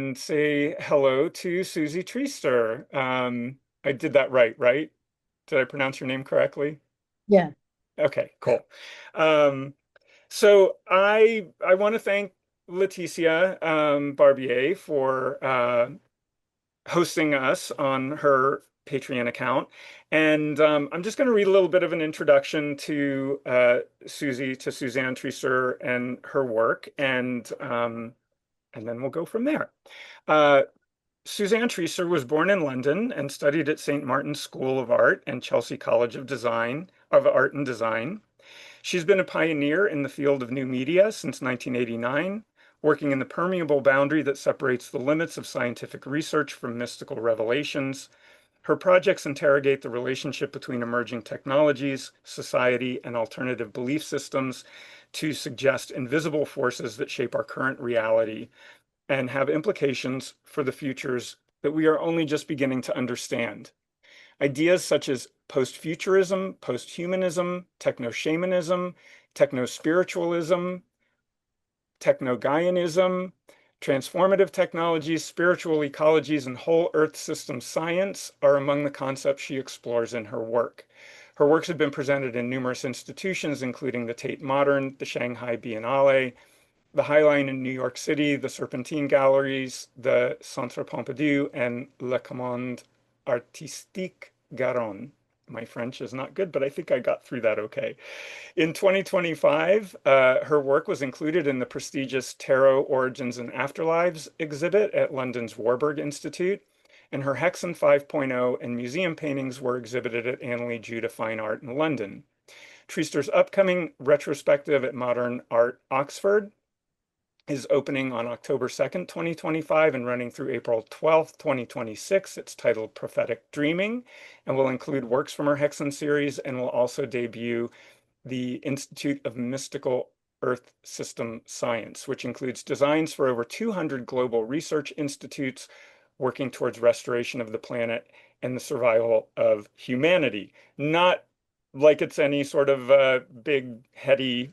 and say hello to Suzy Treister. I did that right? Did I pronounce your name correctly? Yeah. Okay, cool. Um, so I want to thank Leticia Barbier for hosting us on her Patreon account. And I'm just going to read a little bit of an introduction to Suzy, to Suzanne Treister and her work, and then we'll go from there. Uh, Suzanne Treister was born in London and studied at St. Martin's School of Art and Chelsea College of Art and Design. She's been a pioneer in the field of new media since 1989, working in the permeable boundary that separates the limits of scientific research from mystical revelations. Her projects interrogate the relationship between emerging technologies, society, and alternative belief systems to suggest invisible forces that shape our current reality and have implications for the futures that we are only just beginning to understand. Ideas such as post-futurism, post-humanism, techno-shamanism, techno-spiritualism, techno-Gaianism, transformative technologies, spiritual ecologies, and whole Earth system science are among the concepts she explores in her work. Her works have been presented in numerous institutions, including the Tate Modern, the Shanghai Biennale, the High Line in New York City, the Serpentine Galleries, the Centre Pompidou, and Le Commande Artistique Garonne. My French is not good, but I think I got through that okay. In 2025, her work was included in the prestigious Tarot Origins and Afterlives exhibit at London's Warburg Institute, and her Hexen 5.0 and museum paintings were exhibited at Annely Jude Fine Art in London. Treister's upcoming retrospective at Modern Art Oxford is opening on October 2nd, 2025 and running through April 12th, 2026. It's titled Prophetic Dreaming and will include works from her Hexen series and will also debut the Institute of Mystical Earth System Science, which includes designs for over 200 global research institutes working towards restoration of the planet and the survival of humanity. Not like it's any sort of big, heady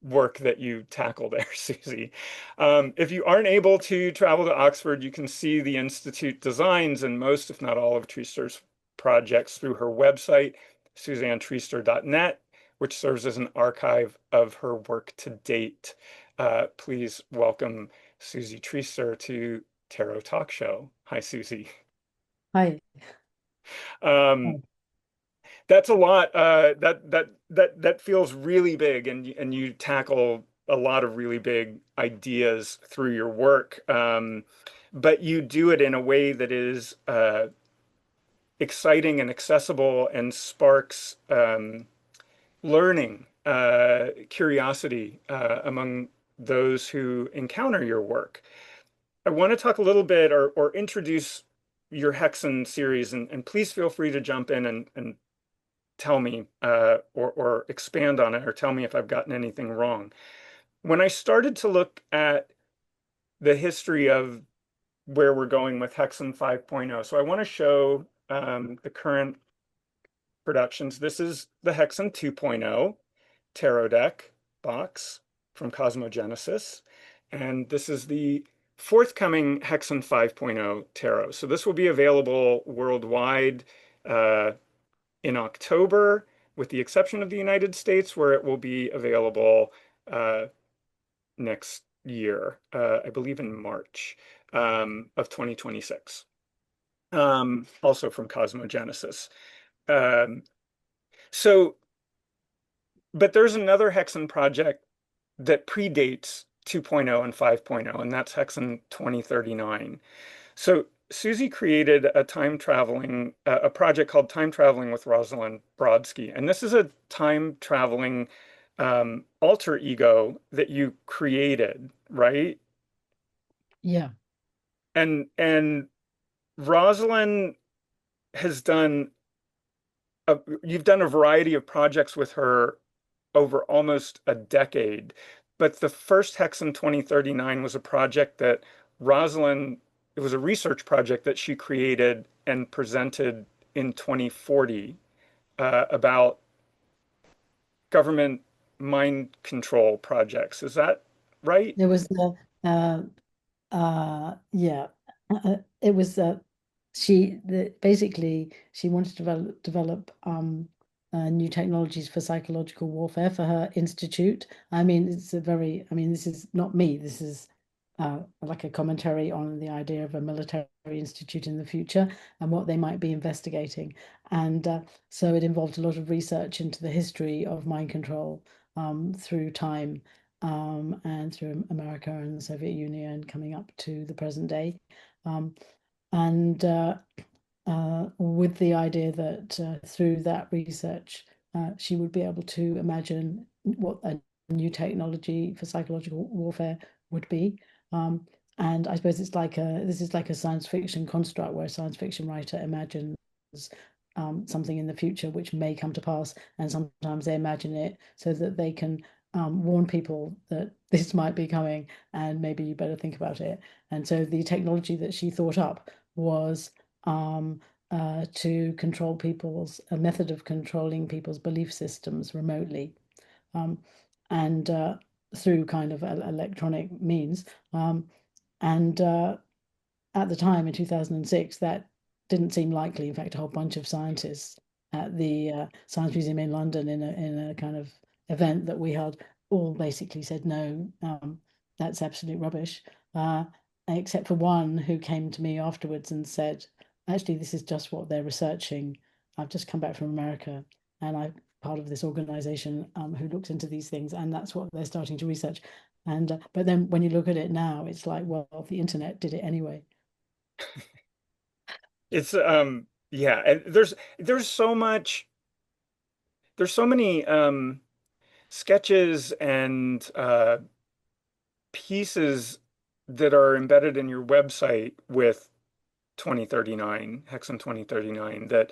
work that you tackle there, Suzy. If you aren't able to travel to Oxford, you can see the Institute designs and most, if not all, of Treister's projects through her website, suzannetreister.net, which serves as an archive of her work to date. Please welcome Suzy Treister to Tarot Talk Show. Hi, Suzy. Hi. Um, Oh, that's a lot. That feels really big, and you tackle a lot of really big ideas through your work. But you do it in a way that is exciting and accessible and sparks learning, curiosity among those who encounter your work. I want to talk a little bit or introduce your Hexen series, and please feel free to jump in and tell me or expand on it or tell me if I've gotten anything wrong. When I started to look at the history of where we're going with Hexen 5.0, so I want to show the current productions. This is the Hexen 2.0 tarot deck box from Cosmogenesis, and this is the forthcoming Hexen 5.0 tarot. So this will be available worldwide uh, in October, with the exception of the United States, where it will be available uh, next year, I believe in March of 2026, also from Cosmogenesis. Um, so, but there's another Hexen project that predates 2.0 and 5.0, and that's Hexen 2039. So Suzy created a project called Time Traveling with Rosalind Brodsky. And this is a time traveling alter ego that you created, right? yeah. And Rosalind has you've done a variety of projects with her over almost a decade. But the first Hexen 2039 was a project that Rosalind, it was a research project that she created and presented in 2040 about government mind control projects. Is that right? There was yeah. it was basically she wanted to develop new technologies for psychological warfare for her institute. I mean, this is not me. This is like a commentary on the idea of a military institute in the future and what they might be investigating. And so it involved a lot of research into the history of mind control through time and through America and the Soviet Union coming up to the present day. Um, and with the idea that through that research, she would be able to imagine what a new technology for psychological warfare would be. Um, and I suppose this is like a science fiction construct where a science fiction writer imagines something in the future which may come to pass, and sometimes they imagine it so that they can warn people that this might be coming and maybe you better think about it. And so the technology that she thought up was to control a method of controlling people's belief systems remotely, um, and through kind of electronic means. And At the time in 2006, that didn't seem likely. In fact, a whole bunch of scientists at the Science Museum in London in a kind of event that we held all basically said no, that's absolute rubbish. Except for one who came to me afterwards and said, actually, this is just what they're researching. I've just come back from America and I'm part of this organization who looks into these things, and that's what they're starting to research. And but then when you look at it now, it's like, well, the internet did it anyway. It's yeah, and there's so much there's so many sketches and pieces that are embedded in your website with 2039, Hexen 2039, that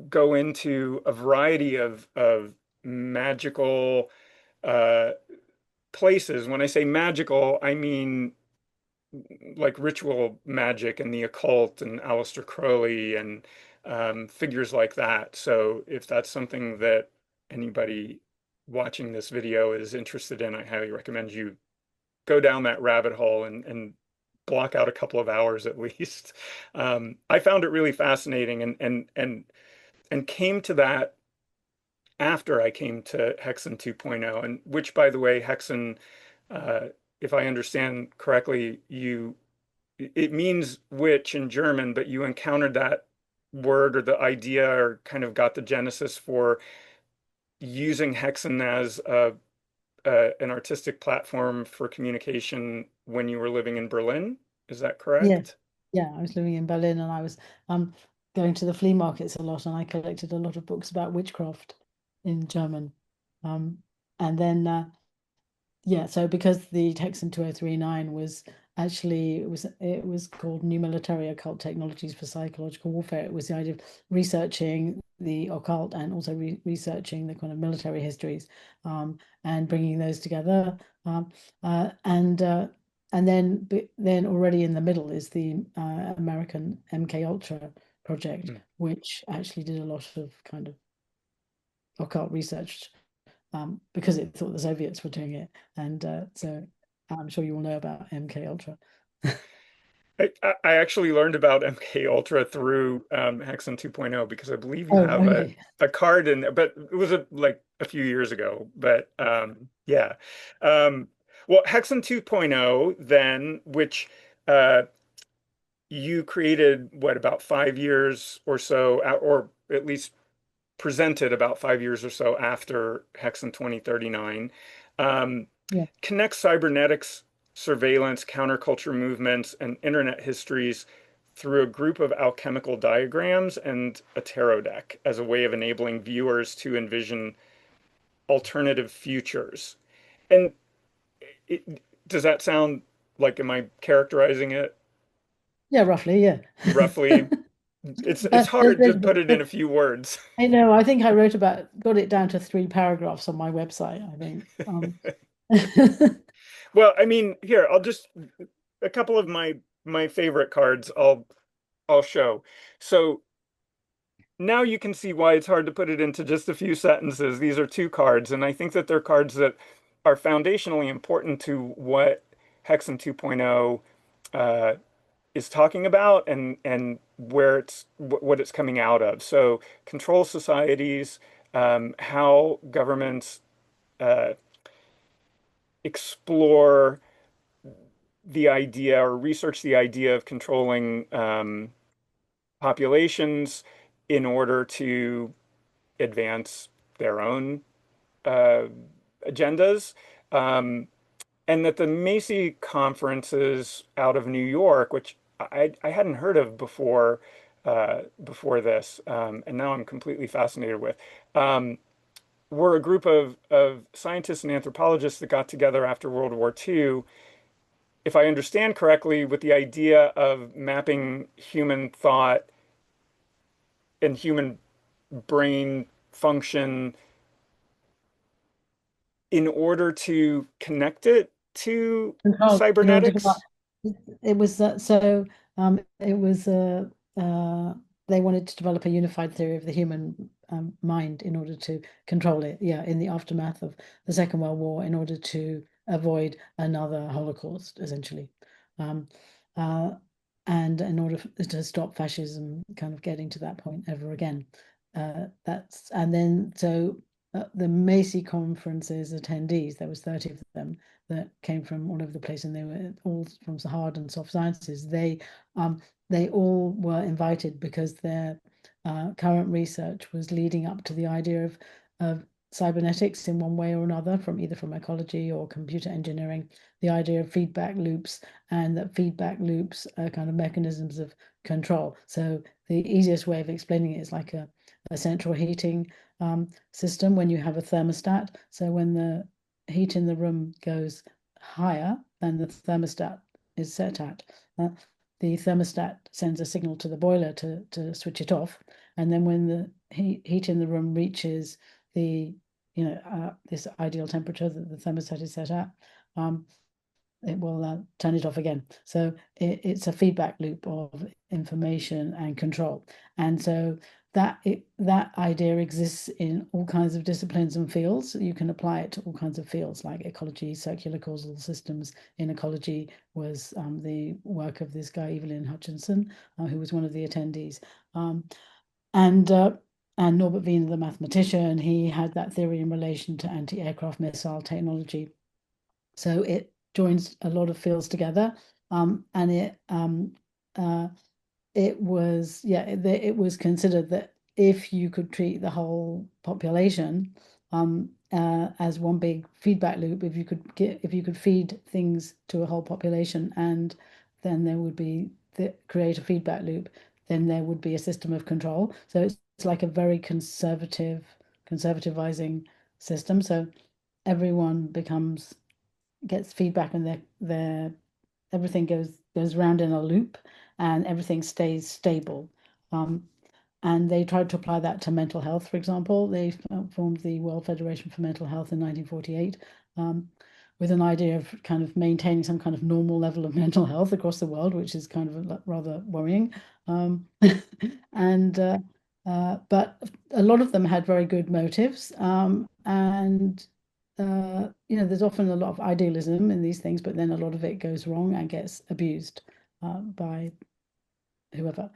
go into a variety of magical uh, places. When I say magical, I mean like ritual magic and the occult and Aleister Crowley and figures like that. So if that's something that anybody watching this video is interested in, I highly recommend you go down that rabbit hole and block out a couple of hours at least. I found it really fascinating and came to that after I came to Hexen 2.0, and which, by the way, Hexen, uh, if I understand correctly, it means witch in German, but you encountered that word or the idea or kind of got the genesis for using Hexen as an artistic platform for communication when you were living in Berlin. Is that Yeah, correct? yeah. I was living in Berlin and I was um going to the flea markets a lot, and I collected a lot of books about witchcraft in German. Um, and then Yeah, so because the Hexen 2039 was actually it was called New Military Occult Technologies for Psychological Warfare. It was the idea of researching the occult and also researching the kind of military histories, and bringing those together. Um, and then already in the middle is the American MK Ultra project, Mm. which actually did a lot of kind of occult research because it thought the Soviets were doing it. And so I'm sure you all know about MK Ultra. I actually learned about MK Ultra through Hexen 2.0 because I believe you Oh, have okay. a card in there, but it was like a few years ago. But yeah. Um, well, Hexen 2.0 then, which uh, you created, what, about 5 years or so, or at least presented about 5 years or so after Hexen 2039, um, Yeah. connects cybernetics, surveillance, counterculture movements, and internet histories through a group of alchemical diagrams and a tarot deck as a way of enabling viewers to envision alternative futures. And does that sound like, am I characterizing it Yeah, roughly, yeah. roughly? It's hard to put it in a few words. I know, I think I got it down to 3 paragraphs on my website, I think. Well, I mean, here, I'll just a couple of my favorite cards I'll show. So now you can see why it's hard to put it into just a few sentences. These are two cards, and I think that they're cards that are foundationally important to what Hexen 2.0 is talking about and where it's what it's coming out of. So control societies, how governments uh, explore the idea or research the idea of controlling populations in order to advance their own uh, agendas. Um, and that the Macy conferences out of New York, which I hadn't heard of before this, and now I'm completely fascinated with, were a group of scientists and anthropologists that got together after World War II, if I understand correctly, with the idea of mapping human thought and human brain function in order to connect it to Control in order to cybernetics. it was it was uh, they wanted to develop a unified theory of the human mind in order to control it, yeah, in the aftermath of the Second World War, in order to avoid another Holocaust, essentially. Um, uh, and in order to stop fascism kind of getting to that point ever again. That's and then so the Macy conferences attendees, there was 30 of them that came from all over the place, and they were all from the hard and soft sciences. They all were invited because their current research was leading up to the idea of cybernetics in one way or another, from either from ecology or computer engineering, the idea of feedback loops, and that feedback loops are kind of mechanisms of control. So the easiest way of explaining it is like a central heating system when you have a thermostat. So when the heat in the room goes higher than the thermostat is set at, uh, the thermostat sends a signal to the boiler to switch it off. And then when the heat in the room reaches the, this ideal temperature that the thermostat is set at, um, it will turn it off again. So it's a feedback loop of information and control. And so that idea exists in all kinds of disciplines and fields. You can apply it to all kinds of fields like ecology, circular causal systems in ecology was the work of this guy, Evelyn Hutchinson, who was one of the attendees. Um, and and Norbert Wiener, the mathematician, he had that theory in relation to anti-aircraft missile technology. So it joins a lot of fields together, and uh, it was it was considered that if you could treat the whole population as one big feedback loop, if you could feed things to a whole population, and then there would be create a feedback loop, then there would be a system of control. So it's like a very conservativizing system. So everyone gets feedback, and their everything goes round in a loop, and everything stays stable. Um, and they tried to apply that to mental health, for example. They formed the World Federation for Mental Health in 1948, with an idea of kind of maintaining some kind of normal level of mental health across the world, which is kind of rather worrying. Um, and but a lot of them had very good motives, and there's often a lot of idealism in these things, but then a lot of it goes wrong and gets abused by whoever.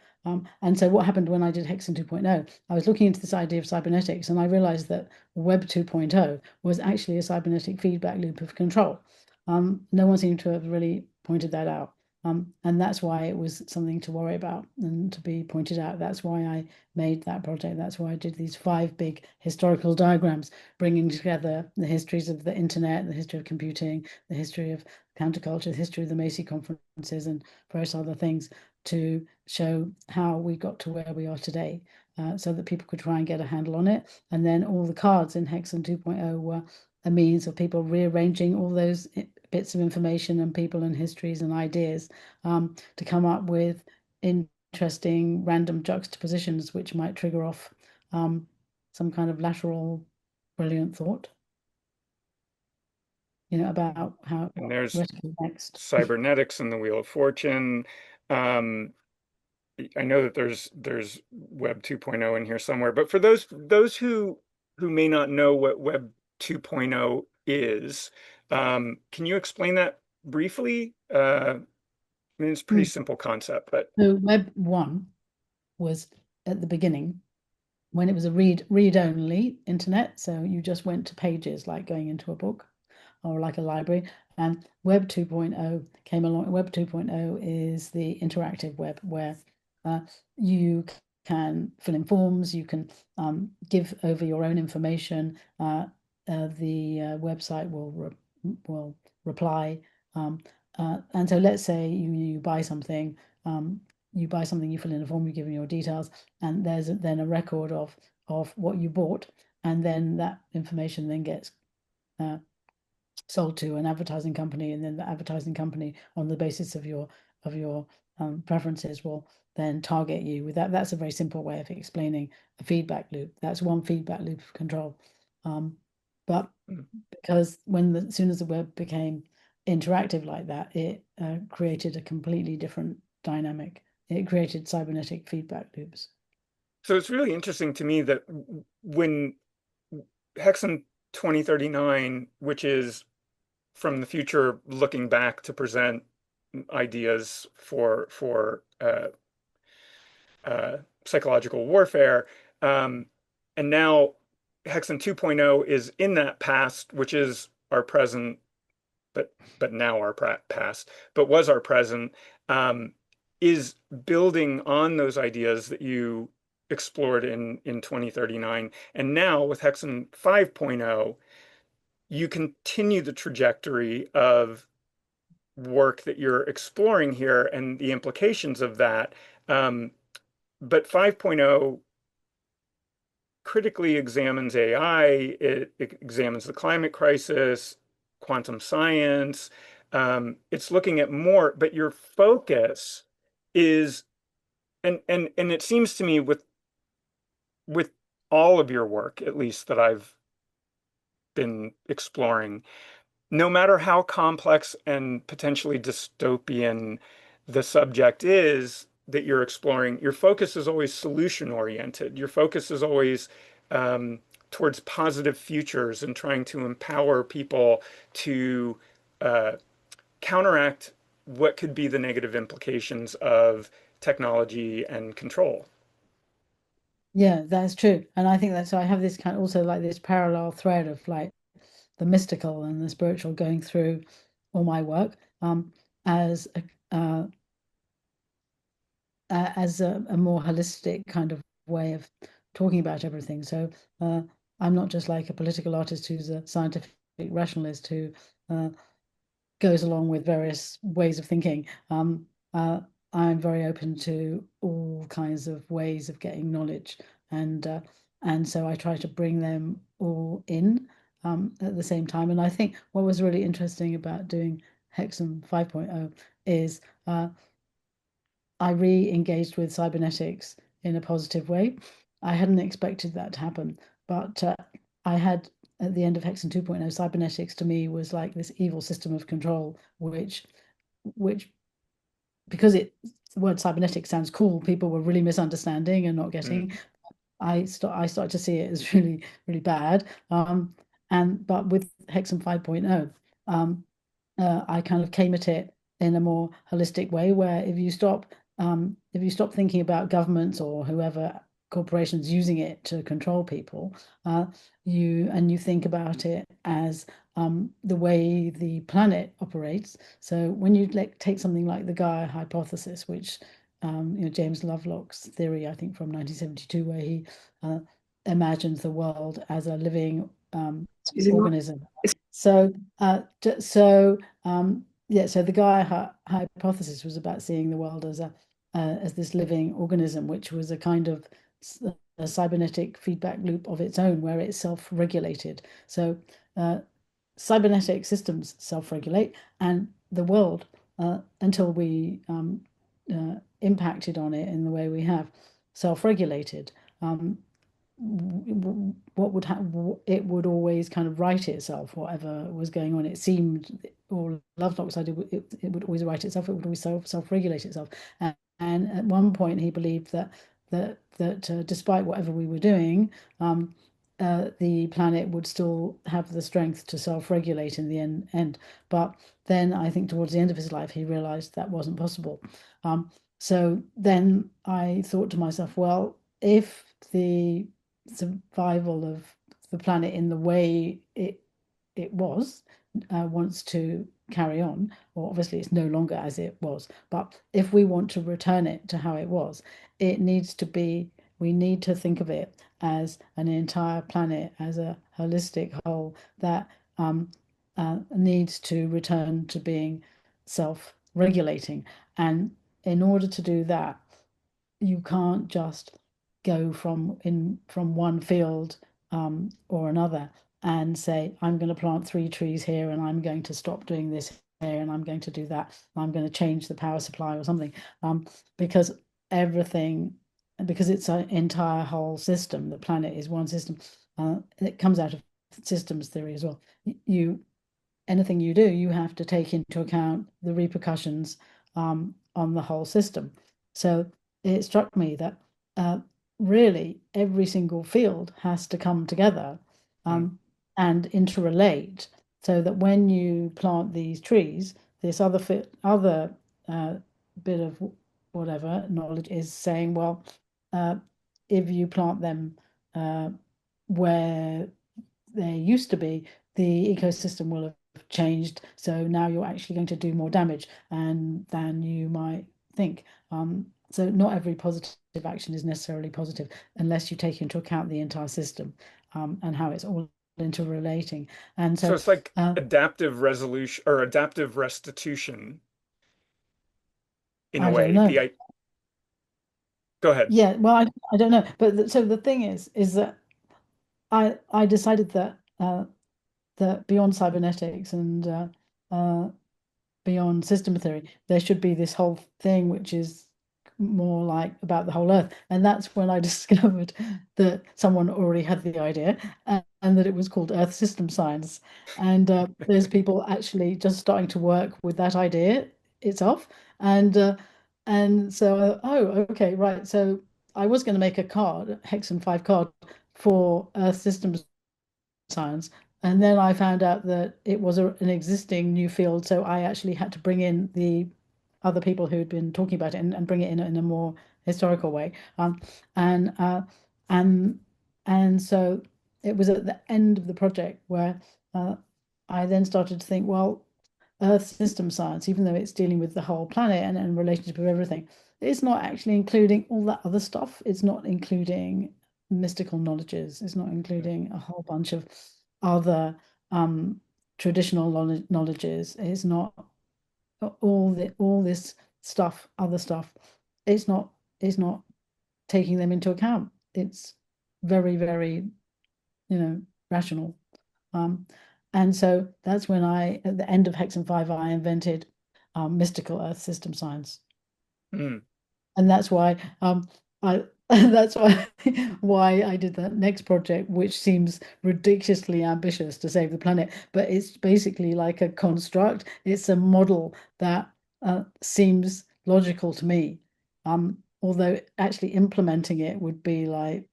And so what happened when I did Hexen 2.0, I was looking into this idea of cybernetics, and I realized that Web 2.0 was actually a cybernetic feedback loop of control. No one seemed to have really pointed that out. And that's why it was something to worry about and to be pointed out. That's why I made that project. That's why I did these 5 big historical diagrams, bringing together the histories of the internet, the history of computing, the history of counterculture, the history of the Macy conferences, and various other things, to show how we got to where we are today, so that people could try and get a handle on it. And then all the cards in Hexen 2.0 were a means of people rearranging all those bits of information and people and histories and ideas, to come up with interesting random juxtapositions which might trigger off some kind of lateral brilliant thought, about how And there's where to go next. cybernetics and the Wheel of Fortune. Um, I know that there's Web 2.0 in here somewhere, but for those who may not know what Web 2.0 is, can you explain that briefly? I mean, it's a pretty Mm. simple concept, but So Web 1 was at the beginning when it was a read only internet. So you just went to pages like going into a book or like a library. And Web 2.0 came along. Web 2.0 is the interactive web where uh, you can fill in forms, you can give over your own information. The website will reply. Um, and so let's say you buy something, you fill in a form, you give in your details, and there's then a record of what you bought, and then that information then gets uh, sold to an advertising company, and then the advertising company, on the basis of your preferences, will then target you with that. That's a very simple way of explaining a feedback loop. That's one feedback loop of control. But because as soon as the web became interactive like that, it created a completely different dynamic. It created cybernetic feedback loops. so it's really interesting to me that when Hexen 2039, which is from the future looking back to present ideas for psychological warfare. And now Hexen 2.0 is in that past, which is our present, but now our past, but was our present, um, is building on those ideas that you explored in 2039. And now with Hexen 5.0, you continue the trajectory of work that you're exploring here and the implications of that. Um, but 5.0 critically examines AI, it examines the climate crisis, quantum science. It's looking at more, but your focus is, and it seems to me with all of your work, at least that I've been exploring, no matter how complex and potentially dystopian the subject is that you're exploring, your focus is always solution oriented. Your focus is always um, towards positive futures and trying to empower people to uh, counteract what could be the negative implications of technology and control. Yeah, that's true. And I think that so I have this kind of also like this parallel thread of like the mystical and the spiritual going through all my work as a more holistic kind of way of talking about everything. So uh, I'm not just like a political artist who's a scientific rationalist who uh, goes along with various ways of thinking. Uh, I'm very open to all kinds of ways of getting knowledge, and uh, and so I try to bring them all in at the same time. And I think what was really interesting about doing Hexen 5.0 is I re-engaged with cybernetics in a positive way. I hadn't expected that to happen, but I had at the end of Hexen 2.0, cybernetics to me was like this evil system of control, which because the word cybernetic sounds cool, people were really misunderstanding and not Mm. getting. I started to see it as really really bad. But with Hexen 5.0, I kind of came at it in a more holistic way, where if you stop thinking about governments or whoever corporations using it to control people, you think about it as the way the planet operates. So when you like take something like the Gaia hypothesis, which James Lovelock's theory, I think from 1972, where he uh, imagines the world as a living Excusez-moi. organism. So, yeah, so the Gaia hypothesis was about seeing the world as this living organism, which was a kind of a cybernetic feedback loop of its own, where it's self-regulated. So, uh, cybernetic systems self-regulate, and the world, until we impacted on it in the way we have, self-regulated. Um, what would happen? It would always kind of right itself, whatever was going on. It seemed, or Lovelock said, it would always right itself. It would always self-regulate itself. And at one point, he believed that despite whatever we were doing, the planet would still have the strength to self-regulate in the end. But then I think towards the end of his life, he realized that wasn't possible. Um, so then I thought to myself, well, if the survival of the planet in the way it was wants to carry on, or obviously it's no longer as it was, but if we want to return it to how it was, it needs to be, we need to think of it as an entire planet, as a holistic whole that needs to return to being self-regulating. And in order to do that, you can't just go from one field or another and say, I'm going to plant 3 trees here and I'm going to stop doing this here and I'm going to do that. I'm going to change the power supply or something. Because everything, because it's an entire whole system, the planet is one system. It comes out of systems theory as well. You Anything you do, you have to take into account the repercussions on the whole system. So it struck me that uh, really every single field has to come together Mm. um, and interrelate so that when you plant these trees, this other uh, bit of whatever knowledge is saying, well, uh, if you plant them uh, where they used to be, the ecosystem will have changed. So now you're actually going to do more damage than you might think. So not every positive action is necessarily positive unless you take into account the entire system and how it's all interrelating. And So so, it's like uh, adaptive resolution or adaptive restitution in a I don't way. know. Go ahead. Yeah, well, I don't know. But so the thing is that I decided that beyond cybernetics and beyond system theory, there should be this whole thing which is more like about the whole Earth. And that's when I discovered that someone already had the idea and that it was called Earth System Science. And there's people actually just starting to work with that idea itself. And so, oh, okay, right. So I was going to make a card, a Hexen 5 card for Earth Systems Science. And then I found out that it was an existing new field, so I actually had to bring in the other people who had been talking about it and bring it in a more historical way. And and and so it was at the end of the project where uh, I then started to think, well, Earth system science, even though it's dealing with the whole planet and relationship of everything, it's not actually including all that other stuff. It's not including mystical knowledges. It's not including a whole bunch of other um, traditional knowledges. It's not all this stuff, other stuff. It's not it's not taking them into account. It's very, rational. Um, and so that's when at the end of Hexen 5, I invented mystical Earth system science. Mm. And that's why I that's why I did that next project, which seems ridiculously ambitious to save the planet, but it's basically like a construct. It's a model that seems logical to me. Although actually implementing it would be like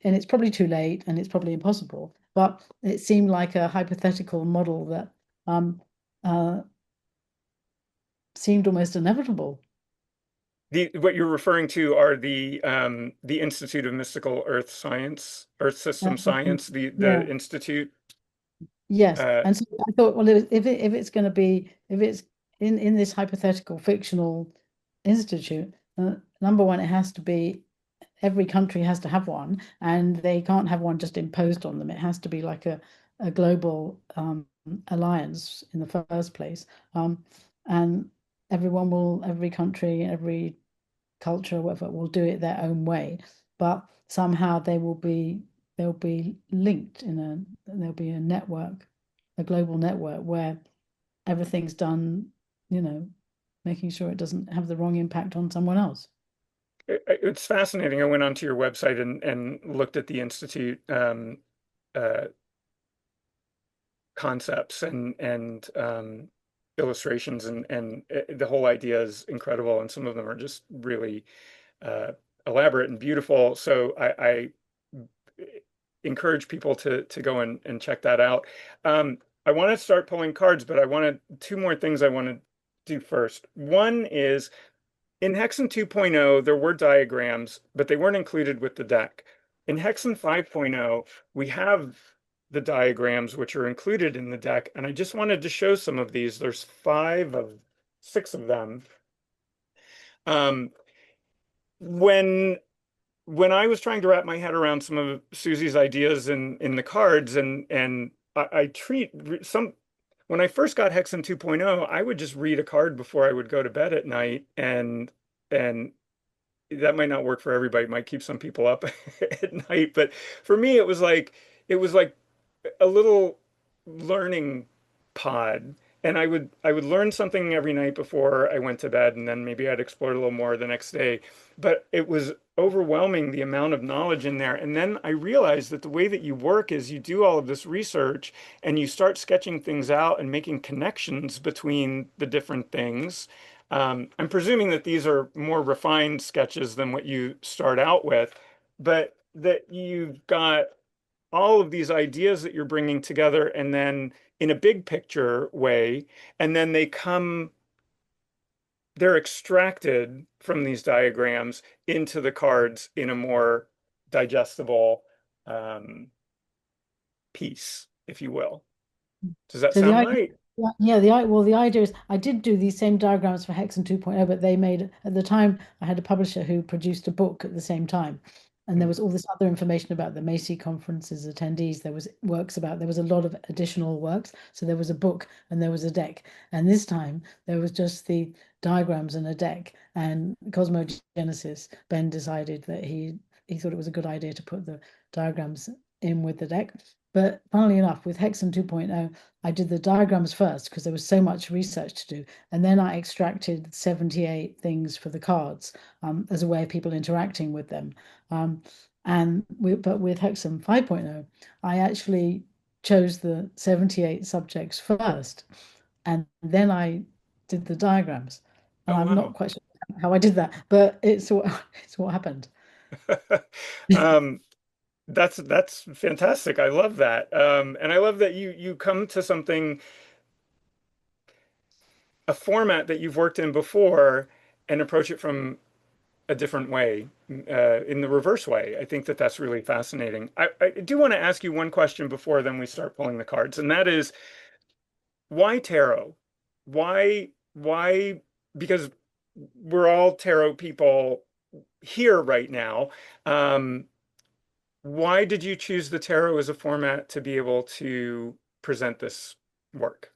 and it's probably too late and it's probably impossible, but it seemed like a hypothetical model that um, uh, seemed almost inevitable. What you're referring to are the Institute of Mystical Earth Science, Earth System Science, the Yeah, institute. yes. Uh, And so I thought, well, if it's going to be, if it's in this hypothetical fictional institute, number one, it has to be every country has to have one, and they can't have one just imposed on them. It has to be like a global alliance in the first place. And every country, every culture, whatever, will do it their own way. But somehow they'll be linked there'll be a network, a global network where everything's done, you know, making sure it doesn't have the wrong impact on someone else. it's fascinating. I went onto your website and looked at the institute uh, concepts and illustrations and the whole idea is incredible, and some of them are just really uh, elaborate and beautiful. So I encourage people to go and check that out. I want to start pulling cards, but I wanted two more things I want to do first. One is in Hexen 2.0, there were diagrams, but they weren't included with the deck. In Hexen 5.0, we have the diagrams which are included in the deck, and I just wanted to show some of these. There's six of them. Um, when I was trying to wrap my head around some of Susie's ideas in the cards, and I treat some when I first got Hexen 2.0, I would just read a card before I would go to bed at night, and that might not work for everybody. It might keep some people up at night, but for me, it was like a little learning pod. And I would learn something every night before I went to bed, and then maybe I'd explore a little more the next day. But it was overwhelming the amount of knowledge in there. And then I realized that the way that you work is you do all of this research and you start sketching things out and making connections between the different things. I'm presuming that these are more refined sketches than what you start out with, but that you've got all of these ideas that you're bringing together and then in a big picture way, and then they're extracted from these diagrams into the cards in a more digestible um, piece, if you will. Does that So the sound idea, right? yeah, the idea is I did do these same diagrams for Hexen 2.0, but they made at the time I had a publisher who produced a book at the same time. And there Mm. was all this other information about the Macy conferences attendees. There was a lot of additional works. So there was a book and there was a deck. And this time there was just the diagrams and a deck. And Cosmogenesis, Ben decided that he thought it was a good idea to put the diagrams in with the deck. But funnily enough, with Hexen 2.0, I did the diagrams first because there was so much research to do. And then I extracted 78 things for the cards as a way of people interacting with them. Um, but with Hexen 5.0, I actually chose the 78 subjects first, and then I did the diagrams. And Oh, I'm not wow. quite sure how I did that, but it's what happened. Um, that's fantastic. I love that. And I love that you come to something, a format that you've worked in before, and approach it from a different way, in the reverse way. I think that that's really fascinating. I do want to ask you one question before then we start pulling the cards, and that is why tarot? Why? Because we're all tarot people here right now. Um, why did you choose the tarot as a format to be able to present this work?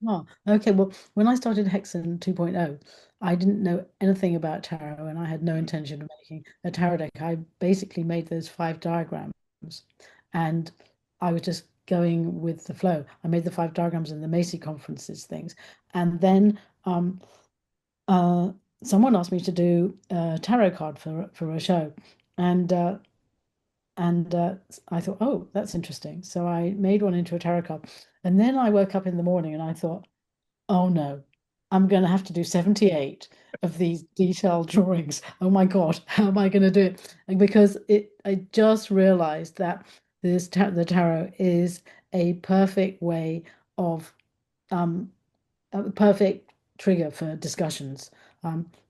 Oh, okay. Well, when I started Hexen 2.0, I didn't know anything about tarot and I had no intention of making a tarot deck. I basically made those five diagrams and I was just going with the flow. I made the five diagrams in the Macy conferences things. And then uh, someone asked me to do a tarot card for a show. And and I thought, oh, that's interesting. So I made one into a tarot card. And then I woke up in the morning and I thought, oh no, I'm going to have to do 78 of these detailed drawings. Oh my God, how am I going to do it? And because I just realized that the tarot is a perfect way of um, a perfect trigger for discussions.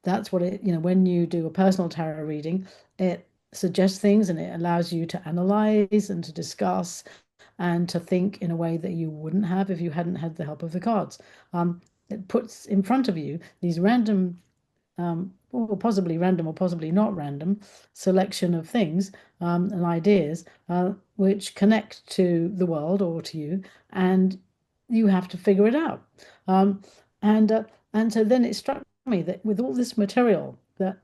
That's what when you do a personal tarot reading, it suggests things and it allows you to analyze and to discuss and to think in a way that you wouldn't have if you hadn't had the help of the cards. It puts in front of you these random or possibly random or possibly not random selection of things and ideas which connect to the world or to you, and you have to figure it out. Um, and uh, and so then it struck me that with all this material that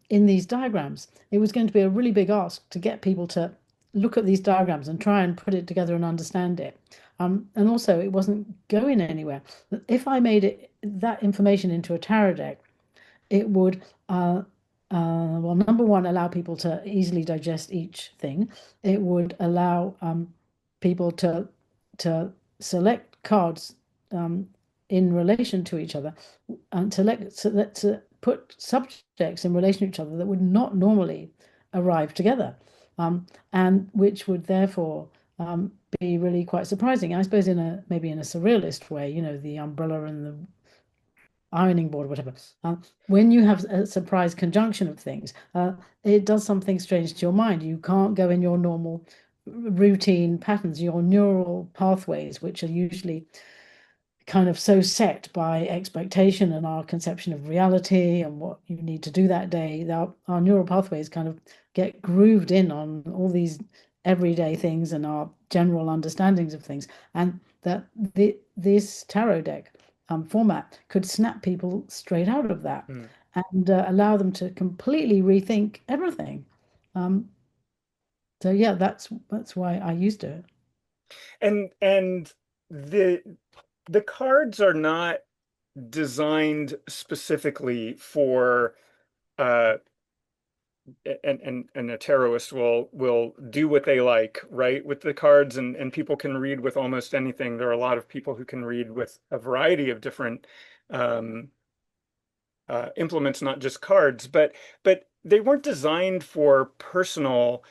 in these diagrams, it was going to be a really big ask to get people to look at these diagrams and try and put it together and understand it. And also, it wasn't going anywhere. If I made that information into a tarot deck, it would, well, number one, allow people to easily digest each thing. It would allow people to select cards in relation to each other and to put subjects in relation to each other that would not normally arrive together. and which would therefore be really quite surprising. I suppose in a maybe in a surrealist way, the umbrella and the ironing board, whatever. When you have a surprise conjunction of things, it does something strange to your mind. You can't go in your normal routine patterns, your neural pathways, which are usually kind of so set by expectation and our conception of reality and what you need to do that day. Our neural pathways kind of get grooved in on all these everyday things and our general understandings of things. And that this tarot deck format could snap people straight out of that Mm. and allow them to completely rethink everything. Um, so yeah, that's why I used it. And the the cards are not designed specifically for uh and a tarotist will do what they like, right, with the cards, and people can read with almost anything. There are a lot of people who can read with a variety of different um implements, not just cards, but they weren't designed for personal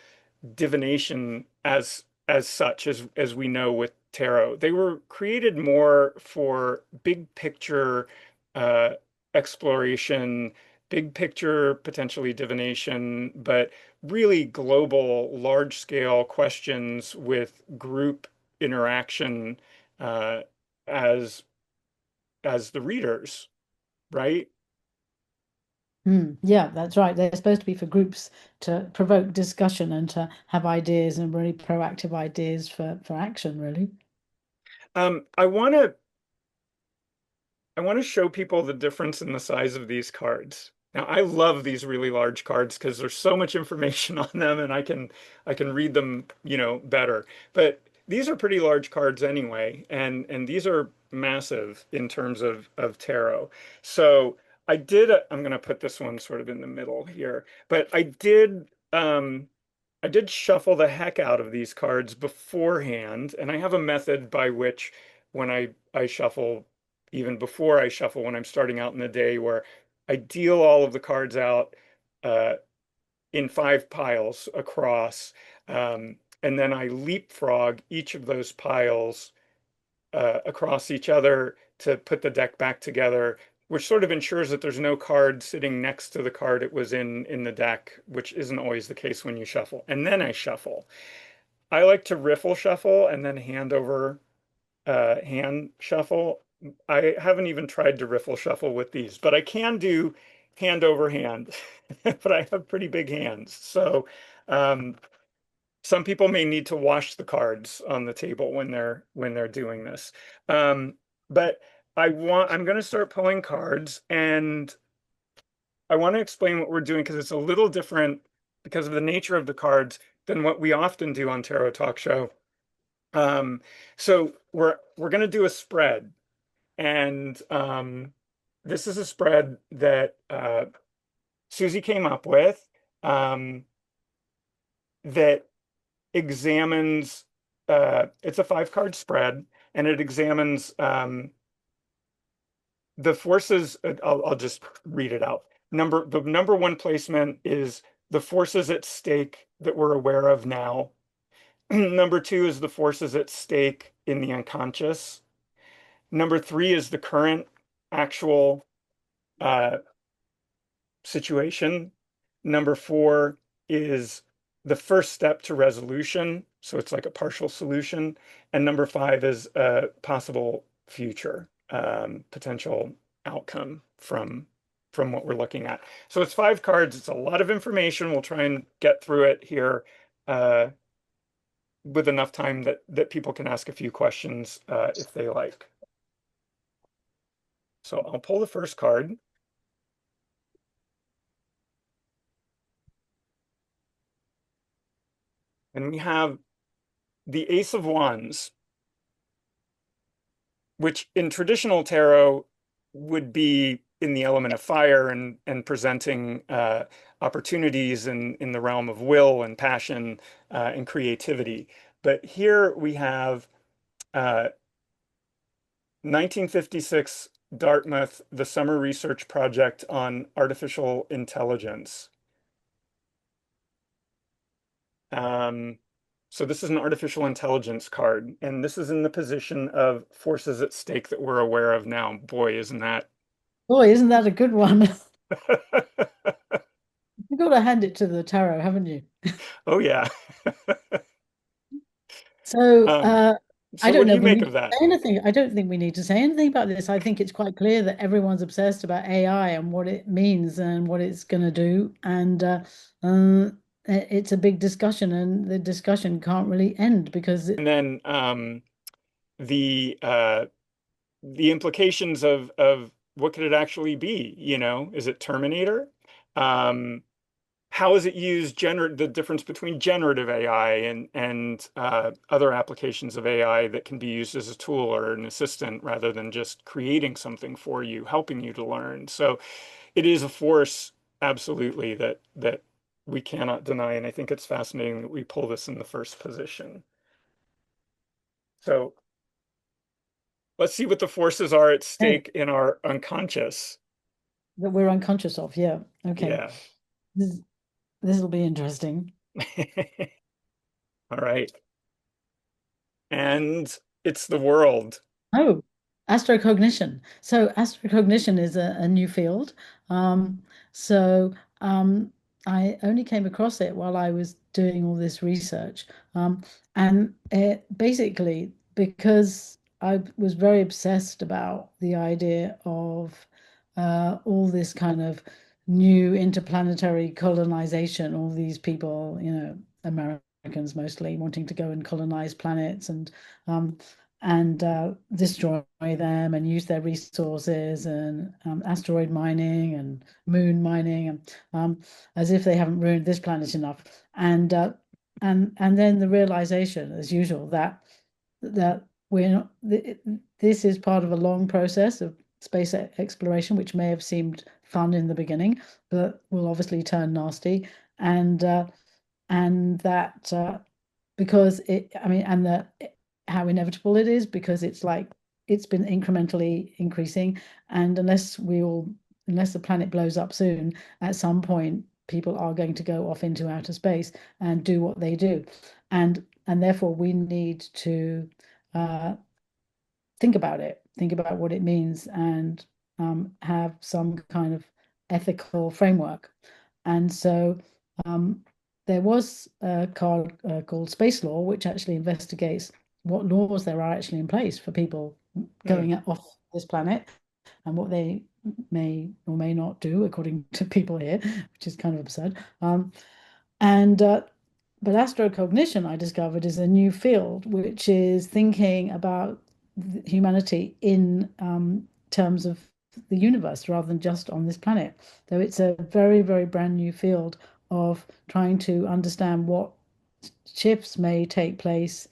divination as such as we know with tarot. They were created more for big picture uh, exploration, big picture potentially divination, but really global, large scale questions with group interaction uh, as as the readers, right? Yeah, that's right. They're supposed to be for groups to provoke discussion and to have ideas and really proactive ideas for action, really. Um, I want to I want to show people the difference in the size of these cards. Now, I love these really large cards because there's so much information on them and I can read them, better. But these are pretty large cards anyway, and these are massive in terms of tarot. So I'm going to put this one sort of in the middle here, but I did shuffle the heck out of these cards beforehand, and I have a method by which when I shuffle, even before I shuffle, when I'm starting out in the day, where I deal all of the cards out uh, in 5 piles across, and then I leapfrog each of those piles across each other to put the deck back together, which sort of ensures that there's no card sitting next to the card it was in the deck, which isn't always the case when you shuffle. And then I shuffle. I like to riffle shuffle and then hand shuffle. I haven't even tried to riffle shuffle with these, but I can do hand over hand. But I have pretty big hands, so um, some people may need to wash the cards on the table when they're doing this. Um, but I'm going to start pulling cards, and I want to explain what we're doing because it's a little different because of the nature of the cards than what we often do on Tarot Talk Show. Um, so we're going to do a spread, and this is a spread that Suzy came up with that examines it's a 5 card spread, and it examines the forces. I'll just read it out. The number one placement is the forces at stake that we're aware of now. Number two is the forces at stake in the unconscious. Number three is the current actual uh, situation. Number four is the first step to resolution. So it's like a partial solution. And number five is a possible future potential outcome from what we're looking at. So it's 5 cards. It's a lot of information. We'll try and get through it here uh, with enough time that people can ask a few questions if they like. So I'll pull the first card, and we have the Ace of Wands, which in traditional tarot would be in the element of fire and presenting opportunities in the realm of will and passion and creativity. But here we have 1956 Dartmouth, the Summer Research Project on Artificial Intelligence. Um, so this is an artificial intelligence card, and this is in the position of forces at stake that we're aware of now. Boy, isn't that? Boy, isn't that a good one? You've got to hand it to the tarot, haven't you? Oh yeah. So Um, I so what don't do know you if we make need of to that? say anything. I don't think we need to say anything about this. I think it's quite clear that everyone's obsessed about AI and what it means and what it's going to do. And it's a big discussion, and the discussion can't really end because And then the uh, the implications of what could it actually be? You know, is it Terminator? Um, how is it used? The difference between generative AI and other applications of AI that can be used as a tool or an assistant rather than just creating something for you, helping you to learn. So it is a force, absolutely, that we cannot deny. And I think it's fascinating that we pull this in the first position. So let's see what the forces are at hey, stake in our unconscious. that we're unconscious of. Yeah. Okay. Yeah. This this will be interesting. All right. And it's the world. Oh, astrocognition. So astrocognition is a new field. Um, so I only came across it while I was doing all this research. And it basically, because I was very obsessed about the idea of all this kind of new interplanetary colonization, all these people, Americans mostly wanting to go and colonize planets um, and destroy them and use their resources and asteroid mining and moon mining and as if they haven't ruined this planet enough. And then the realization, as usual, that we're not. This is part of a long process of space exploration, which may have seemed fun in the beginning, but will obviously turn nasty. And that because I mean, and how inevitable it is because it's like it's been incrementally increasing, and unless the planet blows up soon, at some point people are going to go off into outer space and do what they do, and therefore we need to uh, think about what it means, and have some kind of ethical framework. And so um, there was a card called Space Law, which actually investigates what laws there are actually in place for people Hmm. going off this planet and what they may or may not do according to people here, which is kind of absurd. And But astrocognition, I discovered, is a new field which is thinking about humanity in terms of the universe rather than just on this planet. So it's a very, very brand new field of trying to understand what shifts may take place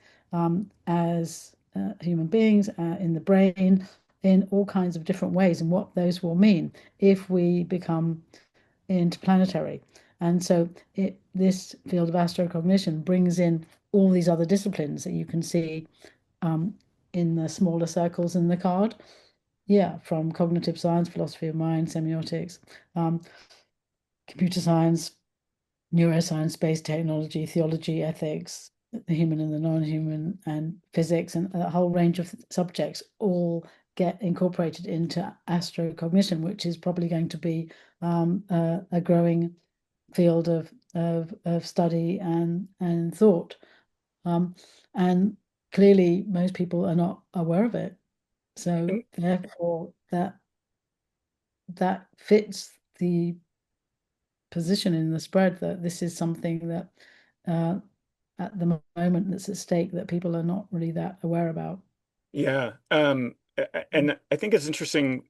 as human beings in the brain in all kinds of different ways and what those will mean if we become interplanetary. And so this field of astrocognition brings in all these other disciplines that you can see um, in the smaller circles in the card. Yeah, from cognitive science, philosophy of mind, semiotics, um, computer science, neuroscience, space technology, theology, ethics, the human and the non-human, and physics, and a whole range of subjects all get incorporated into astrocognition, which is probably going to be a growing field of study and thought. Um, and clearly, most people are not aware of it. So And therefore, that fits the position in the spread that this is something that uh, at the moment that's at stake that people are not really that aware about. yeah, and I think it's interesting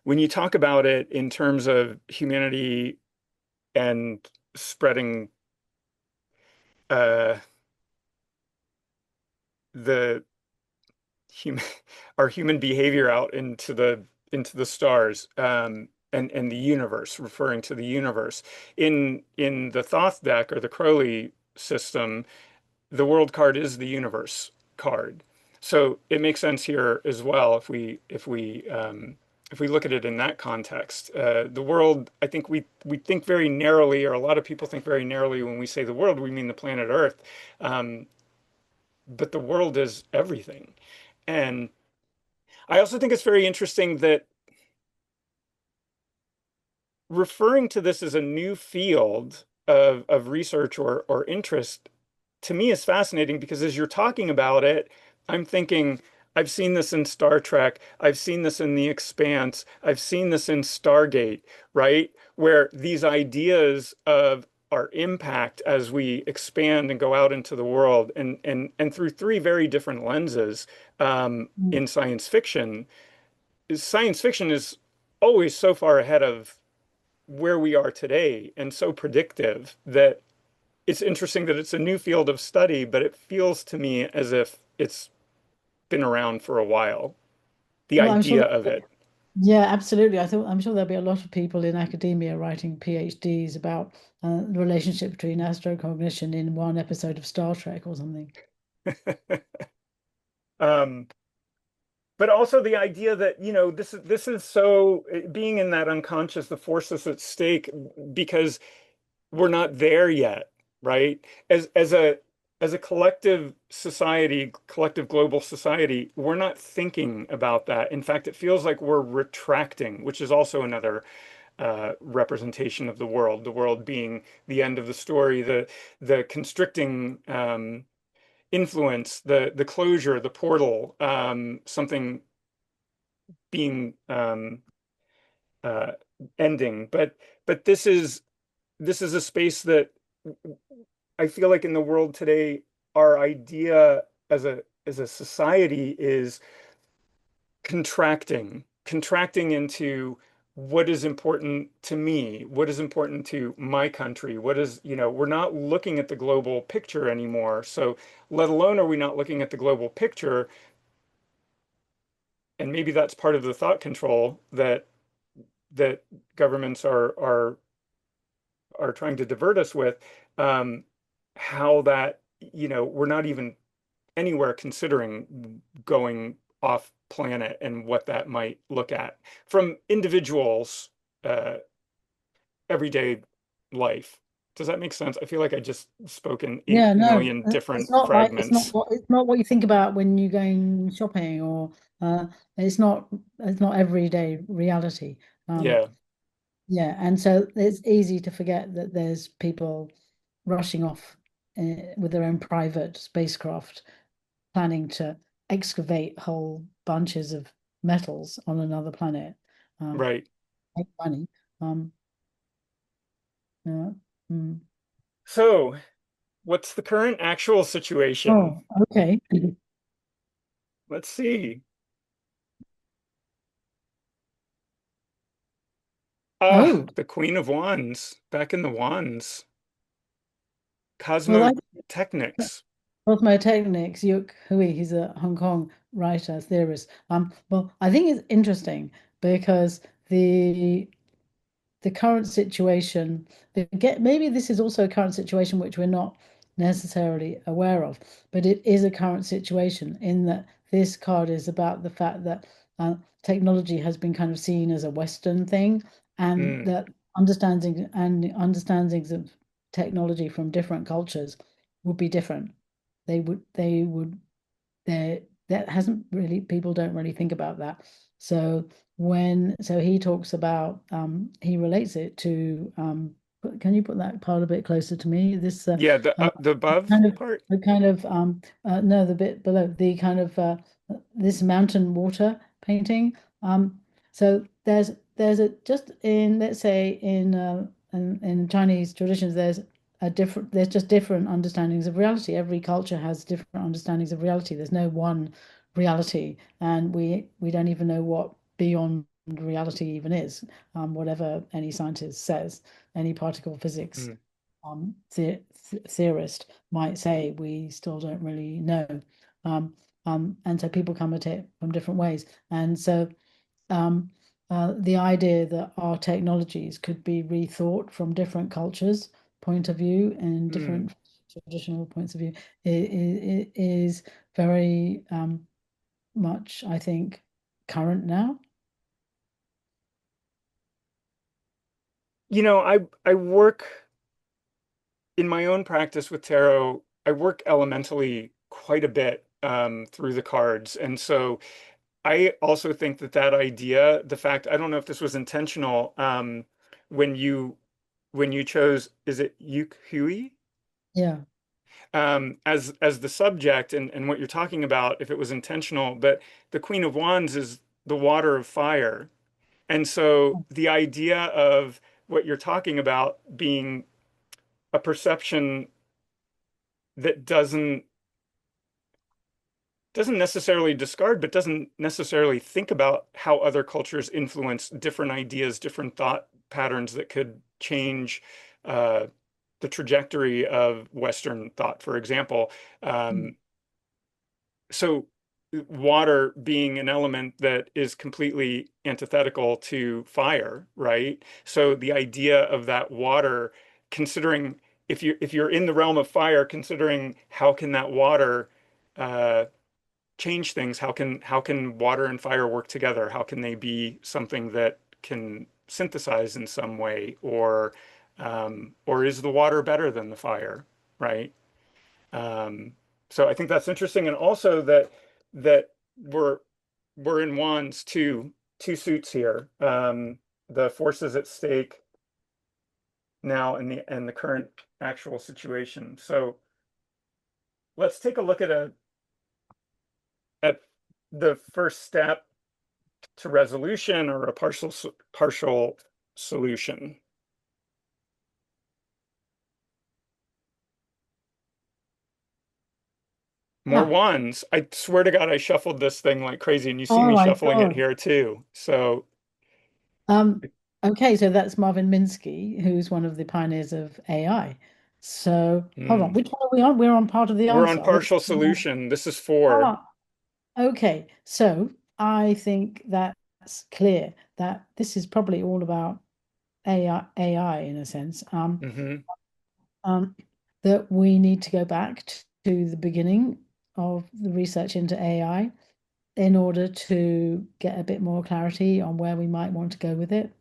when you talk about it in terms of humanity and spreading uh, the human our human behavior out into the stars and the universe, referring to the universe. In the Thoth deck or the Crowley system, the world card is the universe card. So it makes sense here as well if we if we look at it in that context, the world, I think we think very narrowly, or a lot of people think very narrowly when we say the world, we mean the planet Earth. Um, but the world is everything. And I also think it's very interesting that referring to this as a new field of research or interest to me is fascinating because as you're talking about it, I'm thinking, I've seen this in Star Trek, I've seen this in The Expanse, I've seen this in Stargate, right? Where these ideas of our impact as we expand and go out into the world and through three very different lenses Mm. in science fiction is always so far ahead of where we are today and so predictive that it's interesting that it's a new field of study, but it feels to me as if it's been around for a while. The Well, I'm sure idea that, of it. yeah, absolutely. I'm sure there'll be a lot of people in academia writing PhDs about the relationship between astrocognition in one episode of Star Trek or something. Um, but also the idea that, this is so being in that unconscious, the forces at stake because we're not there yet, right? As a collective society, collective global society, we're not thinking about that. In fact, it feels like we're retracting, which is also another representation of the world being the end of the story, the constricting influence, the closure, the portal, something being uh, ending. But this is a space that I feel like in the world today, our idea as a society is contracting into what is important to me, what is important to my country, we're not looking at the global picture anymore. So let alone are we not looking at the global picture, and maybe that's part of the thought control that governments are trying to divert us with, um, how that, we're not even anywhere considering going off planet and what that might look at from individuals' uh, everyday life. Does that make sense? I feel like I just spoke in Yeah, 8 no, million different it's not like fragments. it's not what you think about when you're going shopping or uh it's not it's not everyday reality. Um Yeah, yeah, and so it's easy to forget that there's people rushing off with their own private spacecraft planning to excavate whole bunches of metals on another planet. Um right. Make money. Um yeah. Mm. So, what's the current actual situation? Oh, okay. Let's see. Ah, Oh, the Queen of Wands, back in the Wands. well, Cosmotechnics. Cosmotechnics, Yuk Hui, he's a Hong Kong writer, theorist. Well, I think it's interesting because the current situation, maybe this is also a current situation which we're not necessarily aware of, but it is a current situation in that this card is about the fact that technology has been kind of seen as a Western thing, and Mm, that understandings of technology from different cultures would be different. They would there that hasn't really people don't really think about that. So he talks about he relates it to can you put that part a bit closer to me? This yeah, the uh, the above kind of part. the kind of no, the bit below, the kind of this mountain water painting. So there's a just in, let's say, in Chinese traditions, there's just different understandings of reality. Every culture has different understandings of reality. There's no one reality, and we don't even know what beyond reality even is. Whatever any scientist says, any particle physics Mm, theorist might say, we still don't really know. Um, and so people come at it from different ways. And so um, the idea that our technologies could be rethought from different cultures' point of view and mm. different traditional points of view is very much, I think, current now. I work in my own practice with tarot. I work elementally quite a bit through the cards, and so I also think that that idea, the fact, I don't know if this was intentional, when you chose, is it Yuk Hui? Yeah. As the subject and what you're talking about, if it was intentional, but the Queen of Wands is the water of fire. And so the idea of what you're talking about being a perception that doesn't necessarily discard, but doesn't necessarily think about how other cultures influence different ideas, different thought patterns that could change uh, the trajectory of Western thought, for example. Mm. Um, so water being an element that is completely antithetical to fire, right? So the idea of that water, considering if you're in the realm of fire, considering how can that water uh, change things? How can water and fire work together? How can they be something that can synthesize in some way, or is the water better than the fire, right? Um, so I think that's interesting, and also that we're we're in wands two suits here. The forces at stake now in the current actual situation. So let's take a look at the first step to resolution or a partial solution. More Ah, wands. I swear to God, I shuffled this thing like crazy, and you see oh me my shuffling it God. here too. So, Um, okay, so that's Marvin Minsky, who's one of the pioneers of AI. So hold on, hmm. which one are we on? We're on part of the We're on answer. partial solution. This is four. Ah, okay. So I think that's clear that this is probably all about AI in a sense. Hmm. Um, that we need to go back to the beginning of the research into AI in order to get a bit more clarity on where we might want to go with it.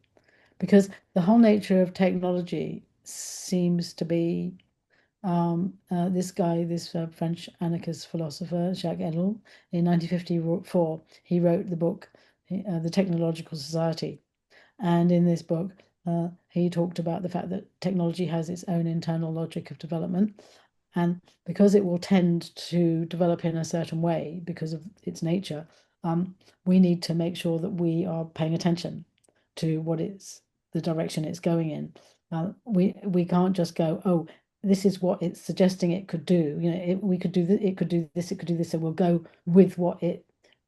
Because the whole nature of technology seems to be this guy, this French anarchist philosopher, Jacques Ellul, in 1954, he wrote the book, The Technological Society. And in this book, he talked about the fact that technology has its own internal logic of development. And because it will tend to develop in a certain way because of its nature, we need to make sure that we are paying attention to what it's the direction it's going in. We can't just go, oh, this is what it's suggesting it could do. We could do this, it could do this, it could do this, so we'll go with what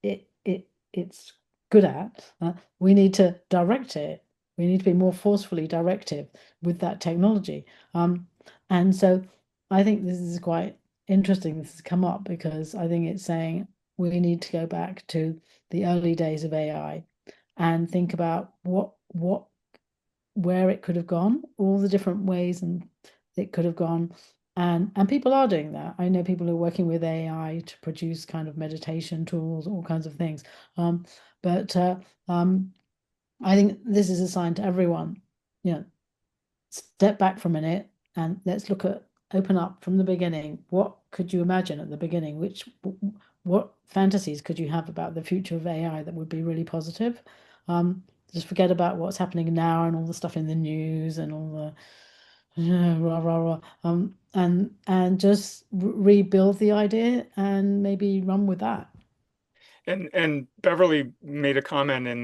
it's good at. We need to direct it. We need to be more forcefully directive with that technology. And so I think this is quite interesting. This has come up because I think it's saying we need to go back to the early days of AI and think about what where it could have gone, all the different ways and it could have gone. And people are doing that. I know people who are working with AI to produce kind of meditation tools, all kinds of things. But I think this is a sign to everyone, you know, step back for a minute and let's look at open up from the beginning. What could you imagine at the beginning? What fantasies could you have about the future of AI that would be really positive? Just forget about what's happening now and all the stuff in the news and all the rah rah rah. And just rebuild the idea and maybe run with that. And Beverly made a comment in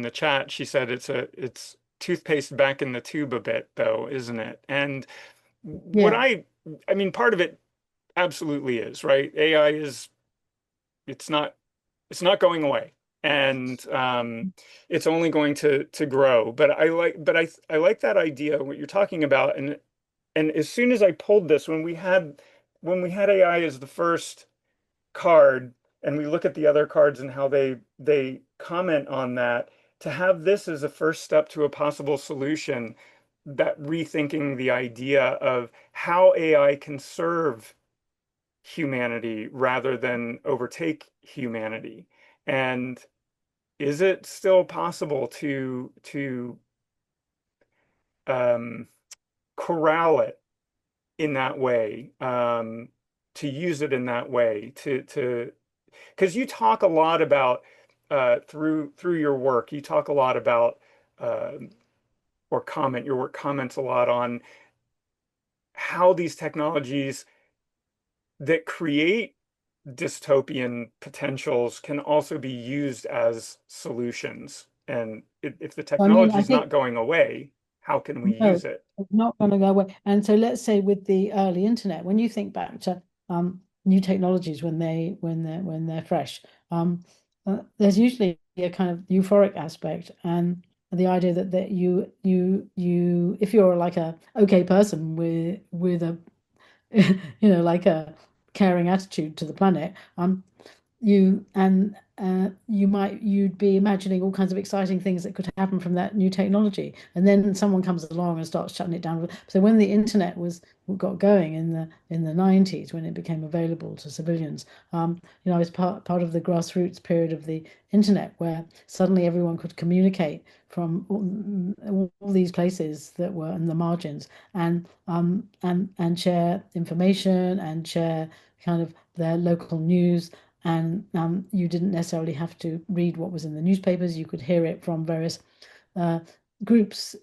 the chat. She said it's toothpaste back in the tube a bit though, isn't it? And what Yeah. I mean, part of it absolutely is, right? AI is it's not it's not going away, and it's only going to grow. But I like that idea what you're talking about, and as soon as I pulled this, when we had AI as the first card, and we look at the other cards and how they comment on that, to have this as a first step to a possible solution, that rethinking the idea of how AI can serve humanity rather than overtake humanity. And is it still possible um, corral it in that way, to use it in that way, to because you talk a lot about through your work, you talk a lot about uh, or comment, your work comments a lot on how these technologies that create dystopian potentials can also be used as solutions. And if the I mean, technology I is not think going away, how can we use no, it? it's not going to go away. And so let's say with the early internet, when you think back to new technologies when they're fresh, there's usually a kind of euphoric aspect and the idea that you if you're like a okay person with a like a caring attitude to the planet, you'd be imagining all kinds of exciting things that could happen from that new technology, and then someone comes along and starts shutting it down. So when the internet was got going in the 90s, when it became available to civilians, I was part of the grassroots period of the internet where suddenly everyone could communicate from all these places that were in the margins, and share information and share kind of their local news. And you didn't necessarily have to read what was in the newspapers. You could hear it from various uh, groups,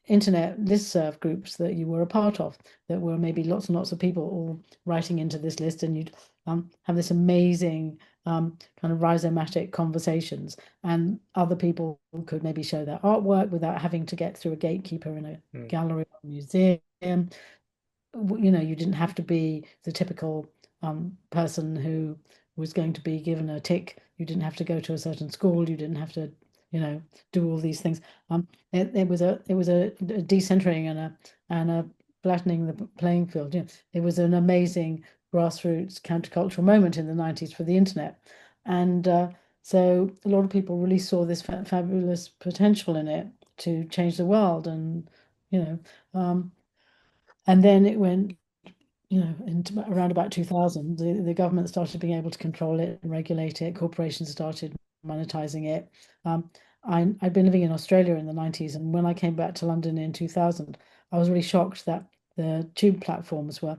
internet listserv groups that you were a part of, that were maybe lots and lots of people all writing into this list, and you'd have this amazing kind of rhizomatic conversations, and other people could maybe show their artwork without having to get through a gatekeeper in a Mm, gallery or museum. You didn't have to be the typical person who was going to be given a tick. You didn't have to go to a certain school. You didn't have to, do all these things. It was a decentering and a flattening the playing field. It was an amazing grassroots countercultural moment in the 90s for the internet, and so a lot of people really saw this fabulous potential in it to change the world, and you know. And then it went, around about 2000, the government started being able to control it and regulate it. Corporations started monetizing it. I'd been living in Australia in the 90s, and when I came back to London in 2000, I was really shocked that the tube platforms were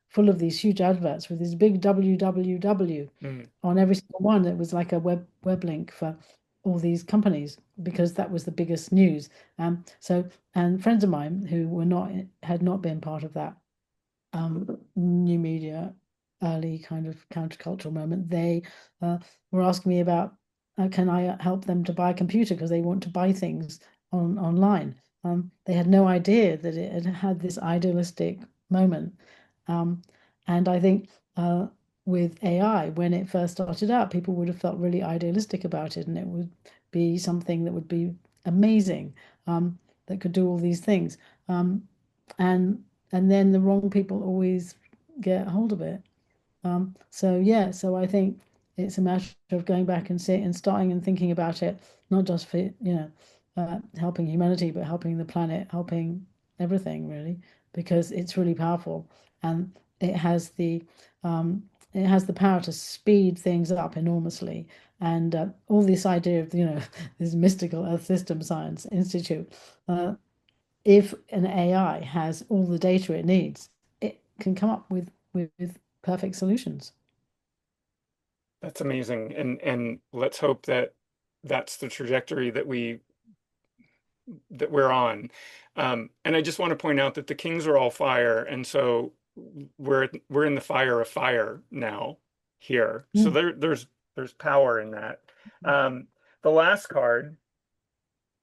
full of these huge adverts with this big www mm. on every single one. It was like a web link for all these companies because that was the biggest news. And friends of mine who had not been part of that new media early kind of countercultural moment, they were asking me about can I help them to buy a computer because they want to buy things online. They had no idea that it had this idealistic moment. Um, and I think with AI, when it first started out, people would have felt really idealistic about it, and it would be something that would be amazing, that could do all these things. Um, and and then the wrong people always get hold of it. So yeah, so I think it's a matter of going back and starting and thinking about it, not just for, helping humanity, but helping the planet, helping everything really, because it's really powerful, and it has the um, it has the power to speed things up enormously. And all this idea of, this mystical Earth System Science Institute, if an AI has all the data it needs, it can come up with perfect solutions. That's amazing. And let's hope that that's the trajectory that we're on. And I just want to point out that the kings are all fire, and so we're in the fire of fire now here. So Mm. there's power in that. Um, the last card,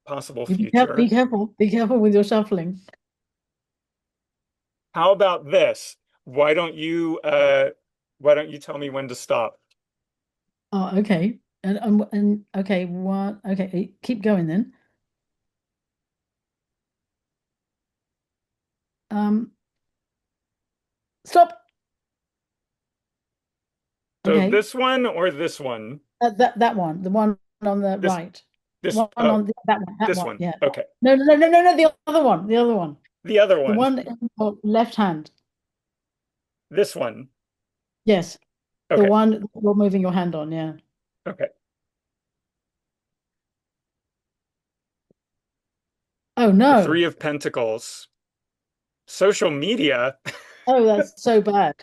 possible You be future. careful, be careful with your shuffling. How about this? Why don't you why don't you tell me when to stop? Oh, okay. And okay, what? Okay, keep going then. Um, Stop. So Okay, this one or this one? that one, the one on the This right, this one on that this one. one. Yeah. Okay. No, no, no, no, no, no. The other one, The other the one. one in your left hand. This one. Yes, the Okay. one you're moving your hand on. Yeah. Okay. Oh The no. Three of Pentacles, social media. Oh, that's so bad.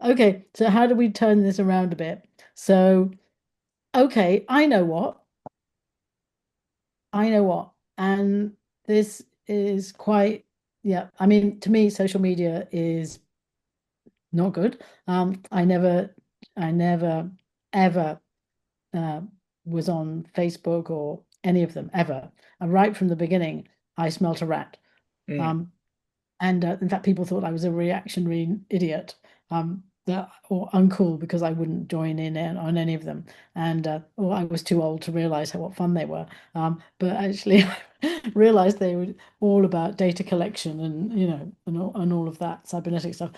Okay, so how do we turn this around a bit? So, okay, I know what. I know what. And this is quite, yeah, I mean, to me, social media is not good. I never, ever uh, was on Facebook or any of them ever. And right from the beginning, I smelt a rat. Mm, Um, And in fact, people thought I was a reactionary idiot, or uncool because I wouldn't join in on any of them, and or I was too old to realize what fun they were. But actually, I realized they were all about data collection and and all of that cybernetic stuff.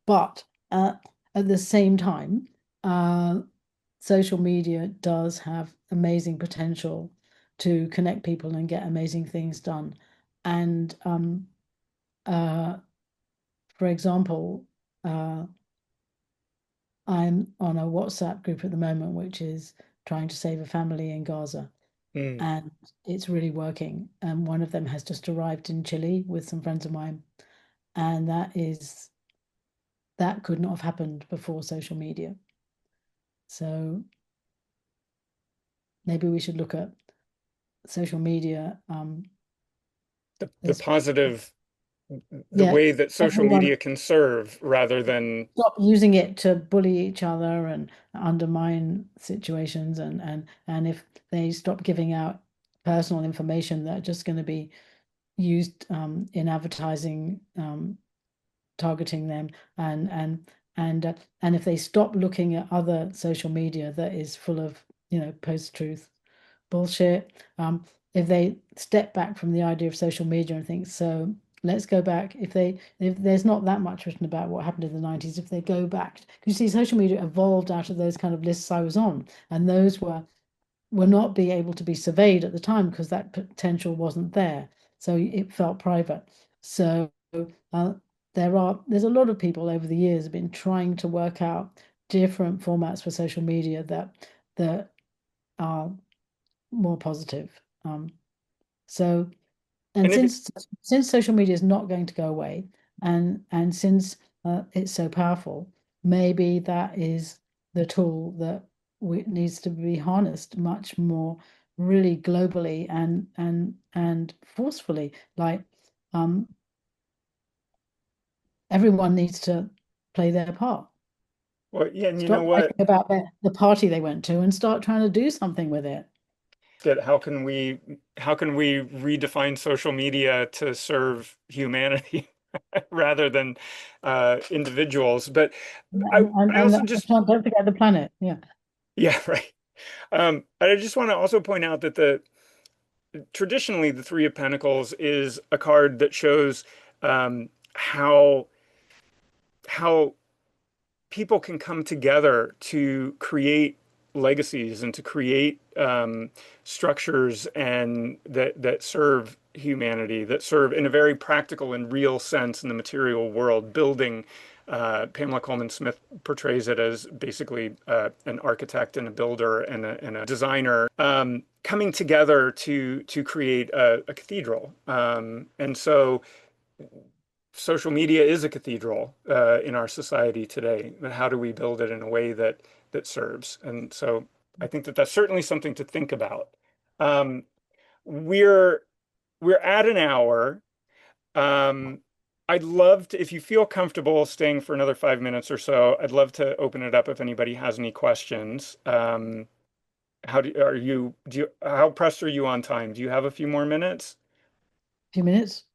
But at the same time, uh, social media does have amazing potential to connect people and get amazing things done. And uh, for example, uh, I'm on a WhatsApp group at the moment, which is trying to save a family in Gaza, mm. and it's really working. And one of them has just arrived in Chile with some friends of mine, and that could not have happened before social media. So maybe we should look at social media. The There's positive, the Yeah, way that social everyone media can serve rather than, stop using it to bully each other and undermine situations, and if they stop giving out personal information that are just going to be used in advertising, targeting them, and if they stop looking at other social media that is full of post-truth bullshit. If they step back from the idea of social media and think, so let's go back. If there's not that much written about what happened in the 90s, if they go back, you see, social media evolved out of those kind of lists I was on, and those were not being able to be surveyed at the time because that potential wasn't there. So it felt private. So uh, there's a lot of people over the years have been trying to work out different formats for social media that are more positive. So, and and it, since social media is not going to go away, and since it's so powerful, maybe that is the tool that needs to be harnessed much more, really globally and forcefully. Like, um, everyone needs to play their part. well, yeah, and you know Stop what? writing about the party they went to and start trying to do something with it. That how can we redefine social media to serve humanity rather than individuals? But I And also just don't forget the planet. Yeah. yeah, right. I just want to also point out that the traditionally the Three of Pentacles is a card that shows how how people can come together to create legacies and to create structures and that serve humanity, that serve in a very practical and real sense in the material world, building. Pamela Coleman Smith portrays it as basically an architect and a builder and a designer coming together to create a cathedral. And so social media is a cathedral in our society today. But how do we build it in a way that serves? And so I think that that's certainly something to think about. Um, we're we're at an hour. Um, I'd love to, if you feel comfortable staying for another 5 minutes or so, I'd love to open it up if anybody has any questions. How pressed are you on time? Do you have a few more minutes? Few minutes.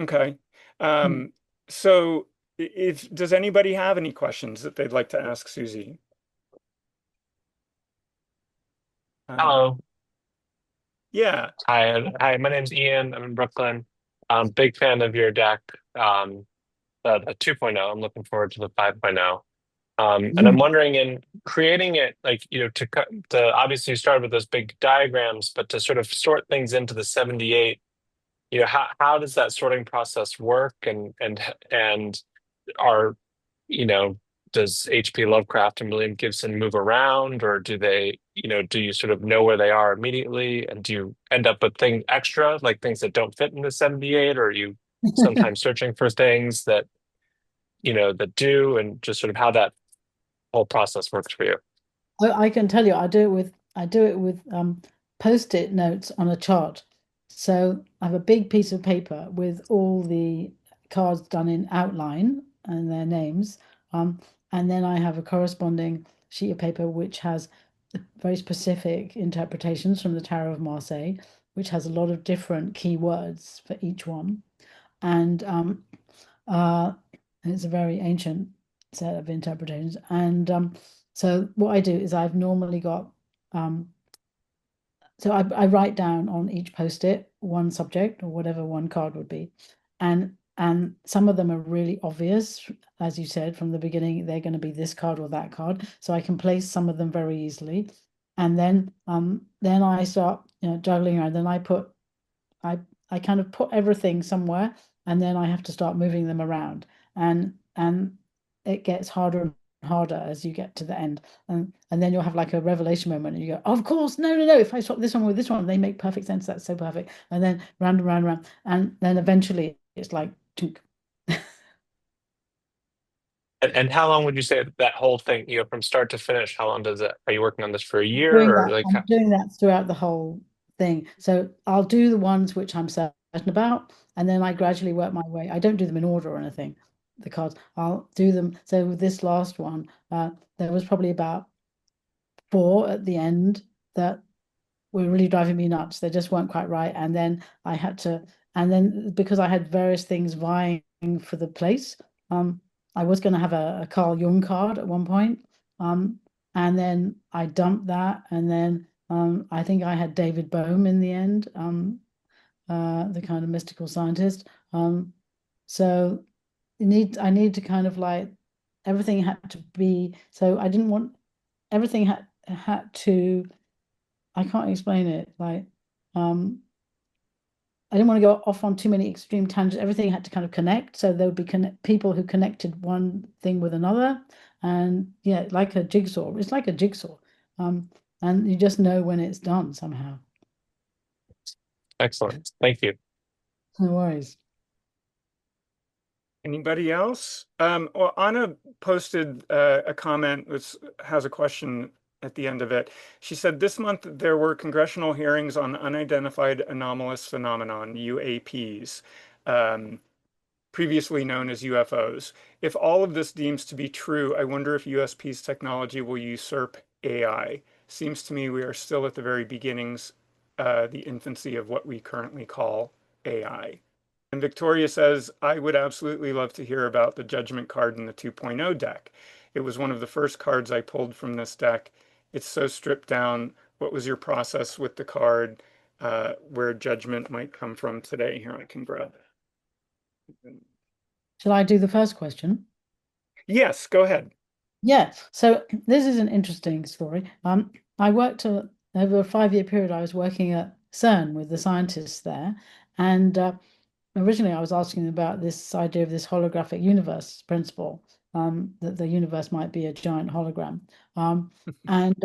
Okay. Hmm. Um, so if does anybody have any questions that they'd like to ask Suzy? Um, Hello. yeah. Hi. My name's Ian. I'm in Brooklyn. Big fan of your deck, the 2.0. I'm looking forward to the 5.0. And I'm wondering in creating it, like, to obviously you started with those big diagrams, but to sort of sort things into the 78, how does that sorting process work? And are, you know, does H.P. Lovecraft and William Gibson move around, or do they, do you sort of know where they are immediately? And do you end up with things extra, like things that don't fit in the 78, or are you sometimes searching for things that, that do, and just sort of how that whole process works for you? I can tell you, I do it with post-it notes on a chart. So I have a big piece of paper with all the cards done in outline and their names. And then I have a corresponding sheet of paper which has very specific interpretations from the Tarot of Marseille, which has a lot of different keywords for each one. And uh, it's a very ancient set of interpretations. And so what I do is I've normally got so I write down on each post-it one subject or whatever one card would be. And some of them are really obvious, as you said from the beginning, they're going to be this card or that card. So I can place some of them very easily. And then I start, juggling around. Then I I kind of put everything somewhere, and then I have to start moving them around, and it gets harder and harder as you get to the end, and then you'll have like a revelation moment, and you go, of course, no, no, no. If I swap this one with this one, they make perfect sense. That's so perfect. And then round and round and round, and then eventually it's like, chunk. And how long would you say that whole thing, from start to finish, how long does it, are you working on this for a year, or like, I'm doing that throughout the whole thing. So I'll do the ones which I'm certain about, and then I gradually work my way. I don't do them in order or anything, the cards. I'll do them. So with this last one, there was probably about four at the end that were really driving me nuts. They just weren't quite right. And then I had to, and then because I had various things vying for the place, I was going to have a Carl Jung card at one point. And then I dumped that. And then I think I had David Bohm in the end, the kind of mystical scientist. So I need to kind of like everything had to be, so I didn't want everything had to, I can't explain it. Like, I didn't want to go off on too many extreme tangents. Everything had to kind of connect. So there would be people who connected one thing with another. And yeah, like a jigsaw. It's like a jigsaw. And you just know when it's done somehow. excellent. Thank you. No worries. Anybody else? Well, Anna posted a comment which has a question at the end of it. She said, this month there were congressional hearings on unidentified anomalous phenomenon, UAPs, previously known as UFOs. If all of this deems to be true, I wonder if USP's technology will usurp AI. Seems to me we are still at the very beginnings, the infancy of what we currently call AI. And Victoria says, I would absolutely love to hear about the Judgment card in the 2.0 deck. It was one of the first cards I pulled from this deck. It's so stripped down. What was your process with the card? Where Judgment might come from today? Here, I can grab it. Shall I do the first question? Yes, go ahead. Yeah, so this is an interesting story. I worked over a 5-year period. I was working at CERN with the scientists there, and originally I was asking about this idea of this holographic universe principle, that the universe might be a giant hologram. And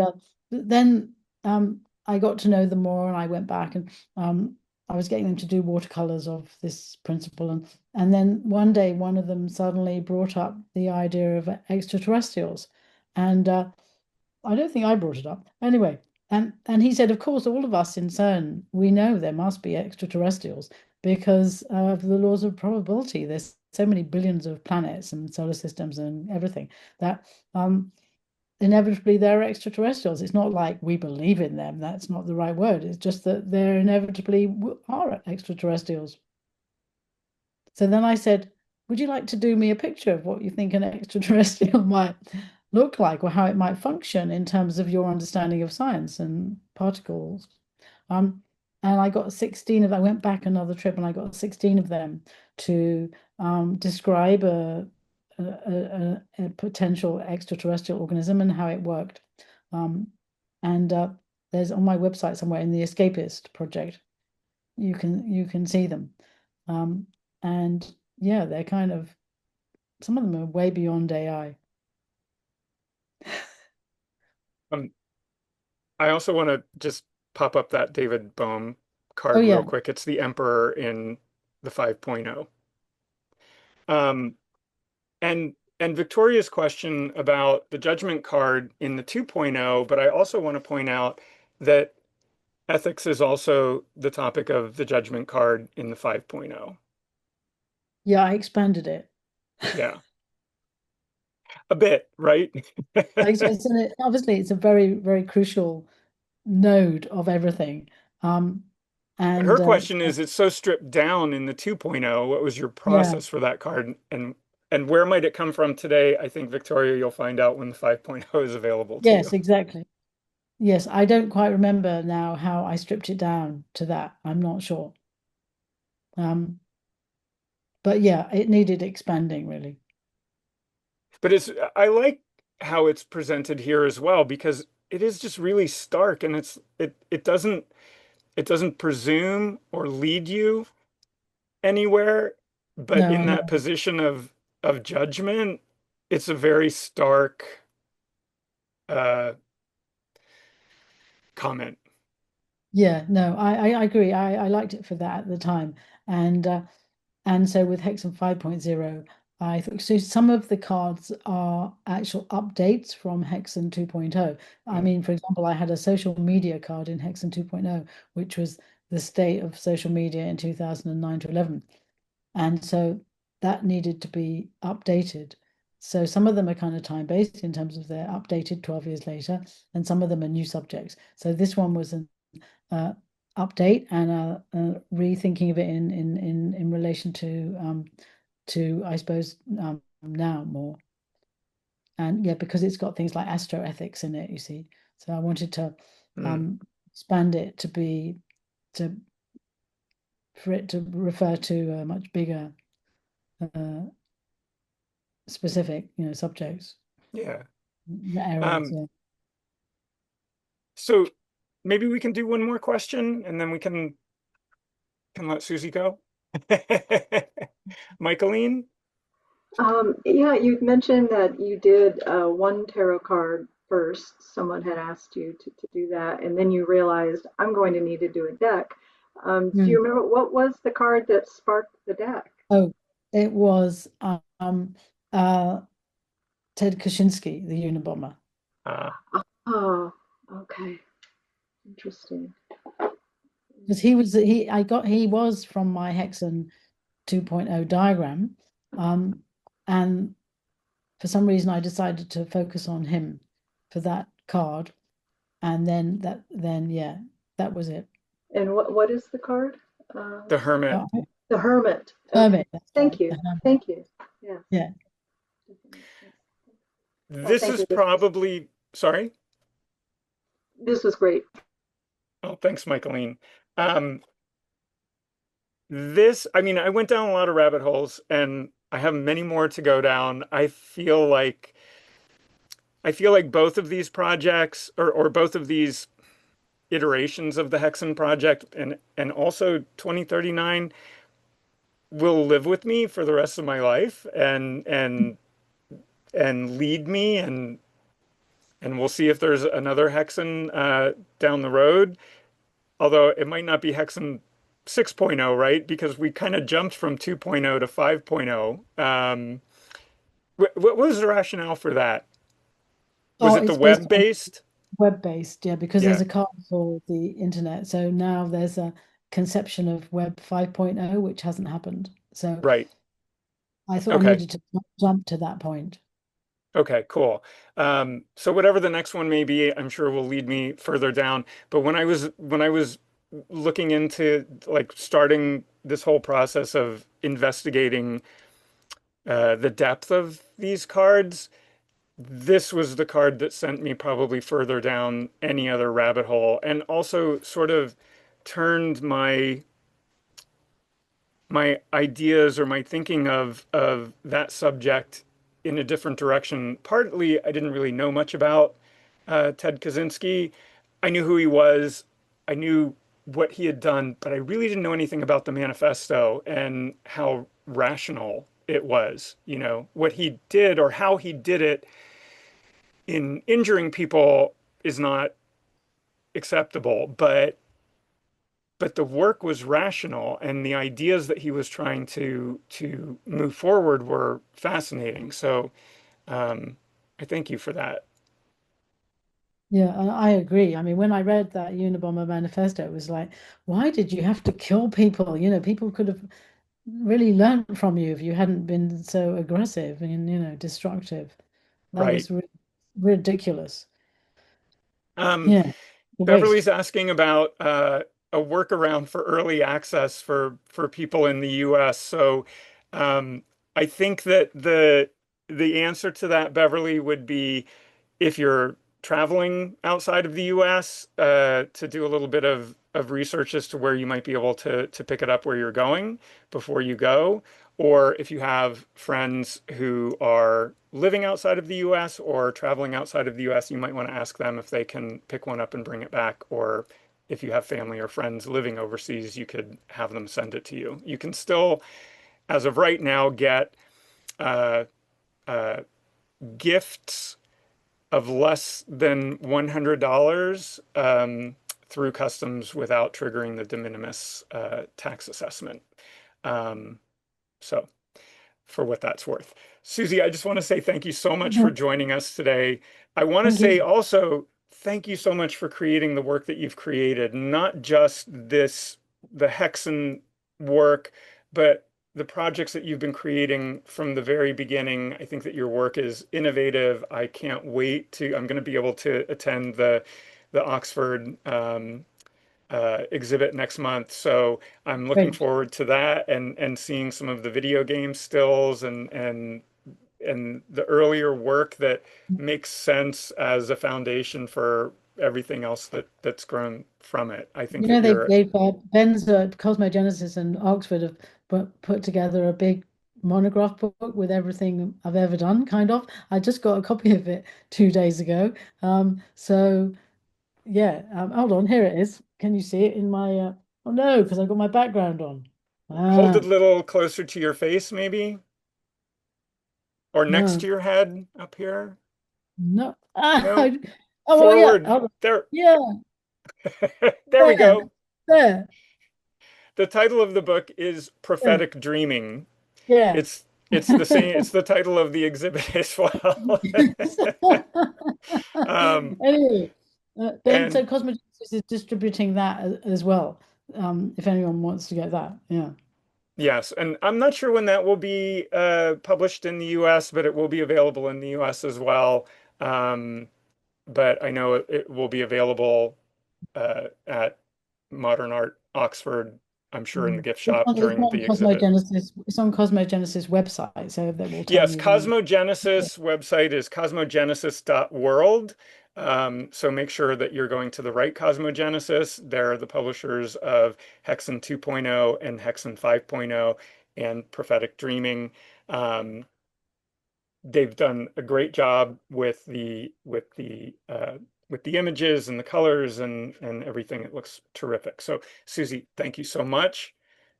then I got to know them more, and I went back and I was getting them to do watercolors of this principle, and then one day one of them suddenly brought up the idea of extraterrestrials, and I don't think I brought it up anyway. And he said, of course, all of us in CERN, we know there must be extraterrestrials because of the laws of probability. There's so many billions of planets and solar systems and everything that inevitably there are extraterrestrials. It's not like we believe in them. That's not the right word. It's just that there inevitably are extraterrestrials. So then I said, would you like to do me a picture of what you think an extraterrestrial might look like or how it might function in terms of your understanding of science and particles? And I got 16 of, I went back another trip and I got 16 of them to describe a potential extraterrestrial organism and how it worked. And there's on my website somewhere in the Escapist project, you can see them. And yeah, they're kind of, some of them are way beyond AI. Um, I also want to just pop up that David Bohm Oh card real yeah. quick. It's the Emperor in the 5.0. Um, and Victoria's question about the Judgment card in the 2.0, but I also want to point out that ethics is also the topic of the Judgment card in the 5.0. Yeah, I expanded it. Yeah, a bit, right? Obviously it's a very, very crucial node of everything. Um, But her and question is, it's so stripped down in the 2.0. What was your yeah, process for that card? And where might it come from today? I think, Victoria, you'll find out when the 5.0 is available to yes, you. exactly. Yes, I don't quite remember now how I stripped it down to that. I'm not sure. Um, but yeah, it needed expanding really. But I like how it's presented here as well because it is just really stark and it doesn't presume or lead you anywhere, but No, in I that know. position of judgment, it's a very stark uh comment. Yeah, no, I agree. I liked it for that at the time. And and so with Hexen 5.0, I think so some of the cards are actual updates from Hexen 2.0. I Mm, mean, for example, I had a social media card in Hexen 2.0, which was the state of social media in 2009 to 11. And so that needed to be updated. So some of them are kind of time-based in terms of they're updated 12 years later, and some of them are new subjects. So this one was an uh, update and rethinking of it in relation to I suppose now more. And yeah, because it's got things like astroethics in it, you see. So I wanted to mm. um expand it to be to for it to refer to a much bigger uh specific, subjects, Yeah. areas, Um, yeah. so maybe we can do one more question and then we can let Susie go. Michaeline? Yeah, you'd mentioned that you did one tarot card first. Someone had asked you to do that, and then you realized I'm going to need to do a deck. Do Mm. you remember what was the card that sparked the deck? Oh, it was uh Ted Kaczynski, the Unabomber. Uh, Oh, okay, interesting. Because he was from my Hexen 2.0 diagram. And for some reason I decided to focus on him for that card. And then yeah, that was it. And what is the card? Uh, the Hermit. Uh, the Hermit. Okay, Hermit, that's right. thank you, The Hermit. thank you. Yes. Yeah. Oh, This thank is you. probably, sorry. This was great. Oh, thanks, Michaeline. Um, I mean, I went down a lot of rabbit holes and I have many more to go down. I feel like both of these projects or both of these iterations of the Hexen project and also 2039 will live with me for the rest of my life and lead me and we'll see if there's another Hexen down the road. Although it might not be Hexen 6.0, right? Because we kind of jumped from 2.0 to 5.0. What was the rationale for that? Was Oh, it the it's based on web-based? web-based, yeah, because there's Yeah, a card for the internet. So now there's a conception of Web 5.0, which hasn't happened. So right. I thought I Okay. needed to jump to that point. Okay, cool. So whatever the next one may be, I'm sure will lead me further down. But when I was looking into like starting this whole process of investigating the depth of these cards, this was the card that sent me probably further down any other rabbit hole, and also sort of turned my ideas or my thinking of that subject in a different direction. Partly, I didn't really know much about Ted Kaczynski. I knew who he was. I knew what he had done, but I really didn't know anything about the manifesto and how rational it was. What he did or how he did it in injuring people is not acceptable, but the work was rational, and the ideas that he was trying to move forward were fascinating. So I thank you for that. Yeah, and I agree. I mean, when I read that Unabomber manifesto, it was like, why did you have to kill people? People could have really learned from you if you hadn't been so aggressive and, destructive. That Right. was ri ridiculous. Um, Yeah, the waste. Beverly's asking about a workaround for early access for people in the US. So I think that the answer to that, Beverly, would be if you're traveling outside of the US, to do a little bit of research as to where you might be able to pick it up where you're going before you go. Or if you have friends who are living outside of the US or traveling outside of the US, you might want to ask them if they can pick one up and bring it back. Or if you have family or friends living overseas, you could have them send it to you. You can still, as of right now, get uh, uh, gifts of less than $100 through customs without triggering the de minimis tax assessment. Um, so, for what that's worth. Suzy, I just want to say thank you so much for Mhm. joining us today. I want to Thank say you. also thank you so much for creating the work that you've created, not just the Hexen work, but the projects that you've been creating from the very beginning. I think that your work is innovative. I can't wait I'm going to be able to attend the Oxford exhibit next month. So I'm looking Great. forward to that and seeing some of the video game stills and the earlier work that makes sense as a foundation for everything else that's grown from it. I think You that know, you're they've Ben's Cosmogenesis and Oxford have put together a big monograph book with everything I've ever done, kind of. I just got a copy of it 2 days ago. So yeah, hold on, here it is. Can you see it in my oh no, because I've got my background on. hold Ah, it a little closer to your face, maybe, or next no, to your head up here. no. No, Oh well, yeah. forward. Hold on. There, Yeah, there we there, go. there, The title of the book is there. Prophetic Dreaming. Yeah. It's the same, it's the title of the exhibit as well. Um, Anyway, then and so Cosmogenesis is distributing that as well. If anyone wants to get that, yeah. yes, and I'm not sure when that will be published in the US, but it will be available in the US as well. Um, but I know it will be available at Modern Art Oxford, I'm sure in the gift shop It's during on the exhibit. Cosmogenesis. It's on Cosmogenesis website, so that will tell Yes, you when. Cosmogenesis website is cosmogenesis.world. So make sure that you're going to the right Cosmogenesis. They're the publishers of Hexen 2.0 and Hexen 5.0 and Prophetic Dreaming. They've done a great job with the images and the colors and everything. It looks terrific. So Suzy, thank you so much.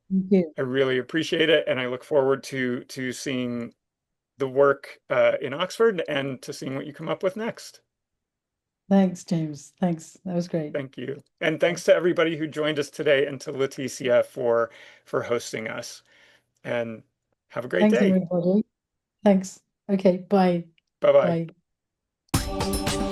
Thank you. I really appreciate it, and I look forward to seeing the work in Oxford and to seeing what you come up with next. Thanks, James. Thanks. That was great. Thank you. And thanks to everybody who joined us today and to Leticia for hosting us. And have a great Thanks, day. everybody. Thanks. Okay, bye. Bye-bye. Bye.